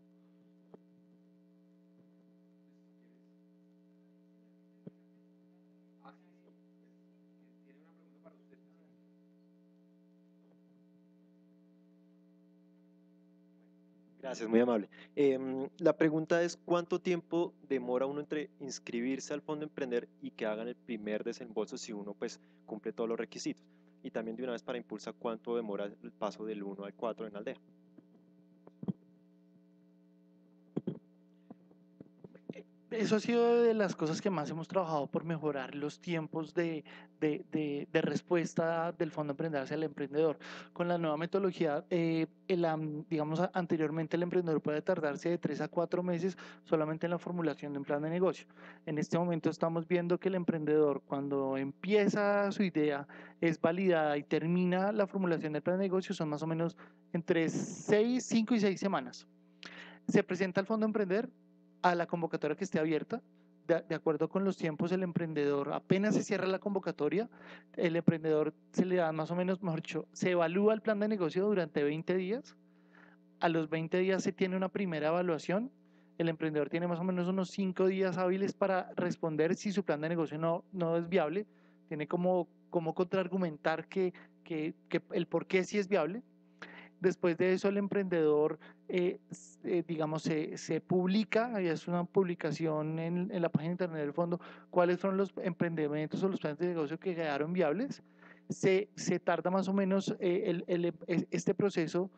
Gracias, muy amable. La pregunta es, ¿cuánto tiempo demora uno entre inscribirse al Fondo Emprender y que hagan el primer desembolso si uno pues cumple todos los requisitos? Y también de una vez para Impulsa, ¿cuánto demora el paso del 1 al 4 en Aldea? Eso ha sido de las cosas que más hemos trabajado por mejorar los tiempos de respuesta del Fondo Emprender hacia el emprendedor. Con la nueva metodología, digamos, anteriormente el emprendedor puede tardarse de 3 a 4 meses solamente en la formulación de un plan de negocio. En este momento estamos viendo que el emprendedor, cuando empieza su idea, es validada y termina la formulación del plan de negocio, son más o menos entre 5 y 6 semanas. Se presenta al Fondo Emprender a la convocatoria que esté abierta, de acuerdo con los tiempos. El emprendedor, apenas se cierra la convocatoria, el emprendedor se le da más o menos, mejor dicho, se evalúa el plan de negocio durante 20 días, a los 20 días se tiene una primera evaluación, el emprendedor tiene más o menos unos 5 días hábiles para responder si su plan de negocio no es viable, tiene como contraargumentar que el por qué sí es viable. Después de eso el emprendedor, digamos, se publica, es una publicación en la página de internet del fondo, cuáles fueron los emprendimientos o los planes de negocio que quedaron viables. Se tarda más o menos, este proceso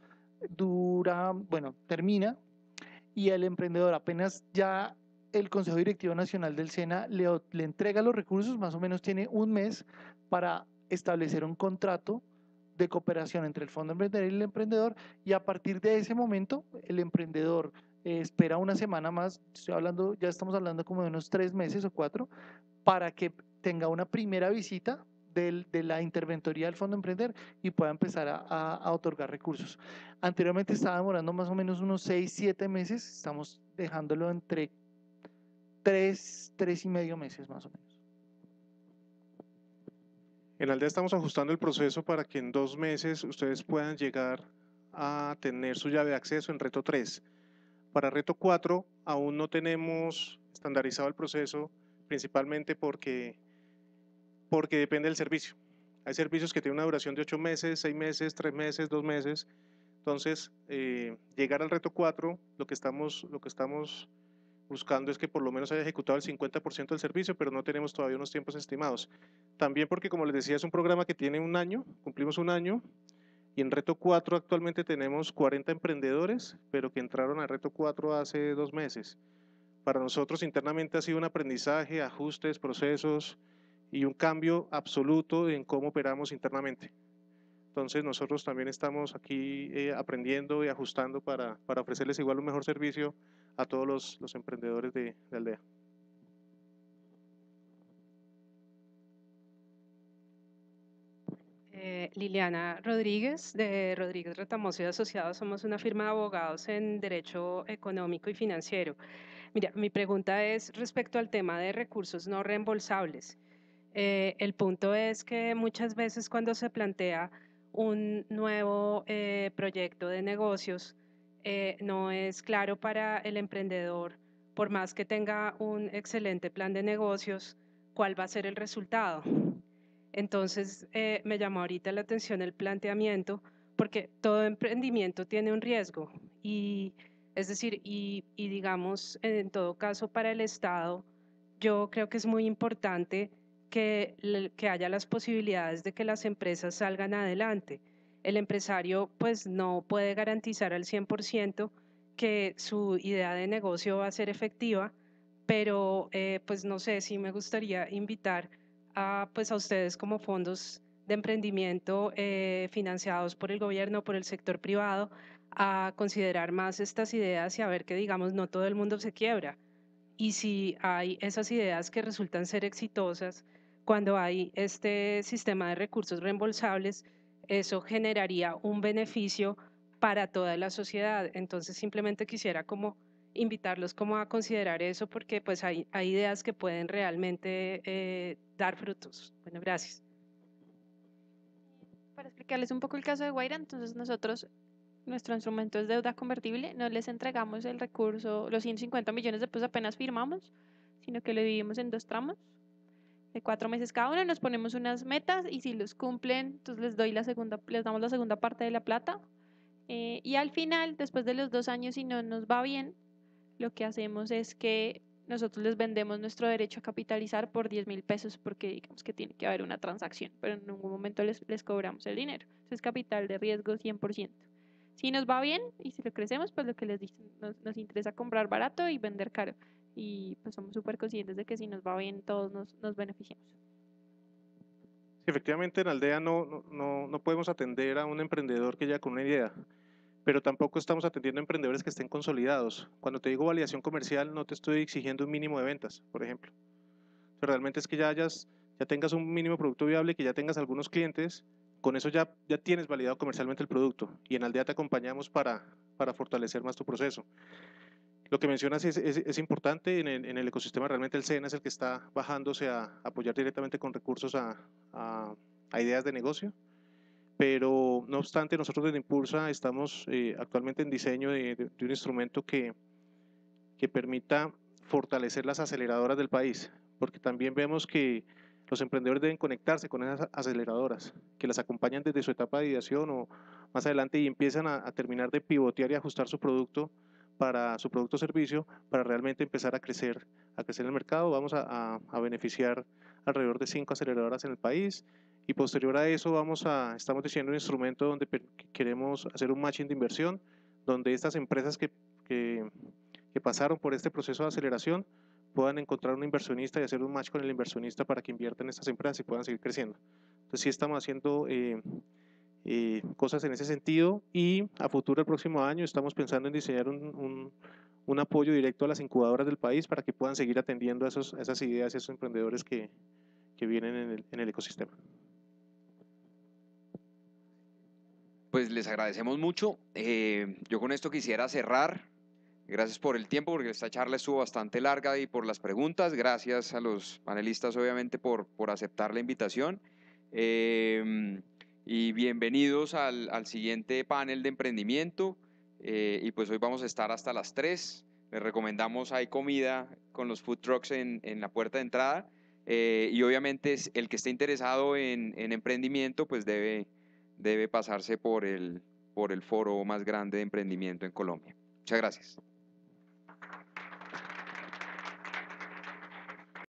termina, y el emprendedor, apenas ya el Consejo Directivo Nacional del SENA le entrega los recursos, más o menos tiene un mes para establecer un contrato de cooperación entre el Fondo Emprender y el emprendedor, y a partir de ese momento el emprendedor espera una semana más, ya estamos hablando como de unos 3 meses o 4, para que tenga una primera visita de la interventoría del Fondo Emprender y pueda empezar a otorgar recursos. Anteriormente estaba demorando más o menos unos 6, 7 meses, estamos dejándolo entre 3 y medio meses más o menos. En Aldea estamos ajustando el proceso para que en 2 meses ustedes puedan llegar a tener su llave de acceso en reto 3. Para reto 4 aún no tenemos estandarizado el proceso, principalmente porque depende del servicio. Hay servicios que tienen una duración de 8 meses, 6 meses, 3 meses, 2 meses. Entonces, llegar al reto 4, lo que estamos buscando es que por lo menos haya ejecutado el 50% del servicio, pero no tenemos todavía unos tiempos estimados. También porque, como les decía, es un programa que tiene 1 año, cumplimos 1 año, y en reto 4 actualmente tenemos 40 emprendedores, pero que entraron a reto 4 hace 2 meses. Para nosotros internamente ha sido un aprendizaje, ajustes, procesos y un cambio absoluto en cómo operamos internamente. Entonces nosotros también estamos aquí aprendiendo y ajustando para ofrecerles igual un mejor servicio a todos los emprendedores de Aldea. Liliana Rodríguez, de Rodríguez Retamoso y Asociados, somos una firma de abogados en Derecho Económico y Financiero. Mira, mi pregunta es respecto al tema de recursos no reembolsables. El punto es que muchas veces cuando se plantea un nuevo proyecto de negocios, no es claro para el emprendedor, por más que tenga un excelente plan de negocios, cuál va a ser el resultado. Entonces, me llamó ahorita la atención el planteamiento, porque todo emprendimiento tiene un riesgo y, es decir, y digamos, en todo caso para el Estado, yo creo que es muy importante que haya las posibilidades de que las empresas salgan adelante. El empresario pues no puede garantizar al 100% que su idea de negocio va a ser efectiva, pero pues no sé, si me gustaría invitar pues a ustedes como fondos de emprendimiento financiados por el gobierno, por el sector privado, a considerar más estas ideas y a ver que, digamos, no todo el mundo se quiebra. Y si hay esas ideas que resultan ser exitosas, cuando hay este sistema de recursos reembolsables, eso generaría un beneficio para toda la sociedad. Entonces, simplemente quisiera como invitarlos como a considerar eso, porque pues hay ideas que pueden realmente dar frutos. Bueno, gracias. Para explicarles un poco el caso de Guaira, entonces nosotros, nuestro instrumento es deuda convertible, no les entregamos el recurso, los 150 millones de pesos apenas firmamos, sino que lo dividimos en 2 tramos de 4 meses cada uno, nos ponemos unas metas y si los cumplen, entonces les damos la segunda parte de la plata. Y al final, después de los 2 años, si no nos va bien, lo que hacemos es que nosotros les vendemos nuestro derecho a capitalizar por 10.000 pesos porque digamos que tiene que haber una transacción, pero en ningún momento les cobramos el dinero. Eso es capital de riesgo 100%. Si nos va bien y si lo crecemos, pues lo que les dicen, nos interesa comprar barato y vender caro. Y pues somos súper conscientes de que si nos va bien, todos nos beneficiamos. Sí, efectivamente en Aldea no podemos atender a un emprendedor que ya con una idea, pero tampoco estamos atendiendo a emprendedores que estén consolidados. Cuando te digo validación comercial, no te estoy exigiendo un mínimo de ventas, por ejemplo. Realmente es que ya tengas un mínimo producto viable, que ya tengas algunos clientes, con eso ya tienes validado comercialmente el producto y en Aldea te acompañamos para fortalecer más tu proceso. Lo que mencionas es importante en el ecosistema, realmente el SENA es el que está bajándose a apoyar directamente con recursos a ideas de negocio, pero no obstante nosotros desde Impulsa estamos actualmente en diseño de un instrumento que permita fortalecer las aceleradoras del país, porque también vemos que los emprendedores deben conectarse con esas aceleradoras, que las acompañan desde su etapa de ideación o más adelante y empiezan a terminar de pivotear y ajustar su producto para su producto o servicio para realmente empezar a crecer en el mercado. Vamos a beneficiar alrededor de 5 aceleradoras en el país y posterior a eso estamos diseñando un instrumento donde queremos hacer un matching de inversión, donde estas empresas que pasaron por este proceso de aceleración puedan encontrar un inversionista y hacer un match con el inversionista para que inviertan en estas empresas y puedan seguir creciendo. Entonces sí estamos haciendo cosas en ese sentido y a futuro el próximo año estamos pensando en diseñar un apoyo directo a las incubadoras del país para que puedan seguir atendiendo a esas ideas y a esos emprendedores que vienen en el ecosistema. Pues les agradecemos mucho. Yo con esto quisiera cerrar. Gracias por el tiempo, porque esta charla estuvo bastante larga y por las preguntas. Gracias a los panelistas, obviamente, por aceptar la invitación. Y bienvenidos al siguiente panel de emprendimiento. Y pues hoy vamos a estar hasta las 3. Les recomendamos, hay comida con los food trucks en la puerta de entrada. Y obviamente el que esté interesado en emprendimiento, pues debe pasarse por el foro más grande de emprendimiento en Colombia. Muchas gracias.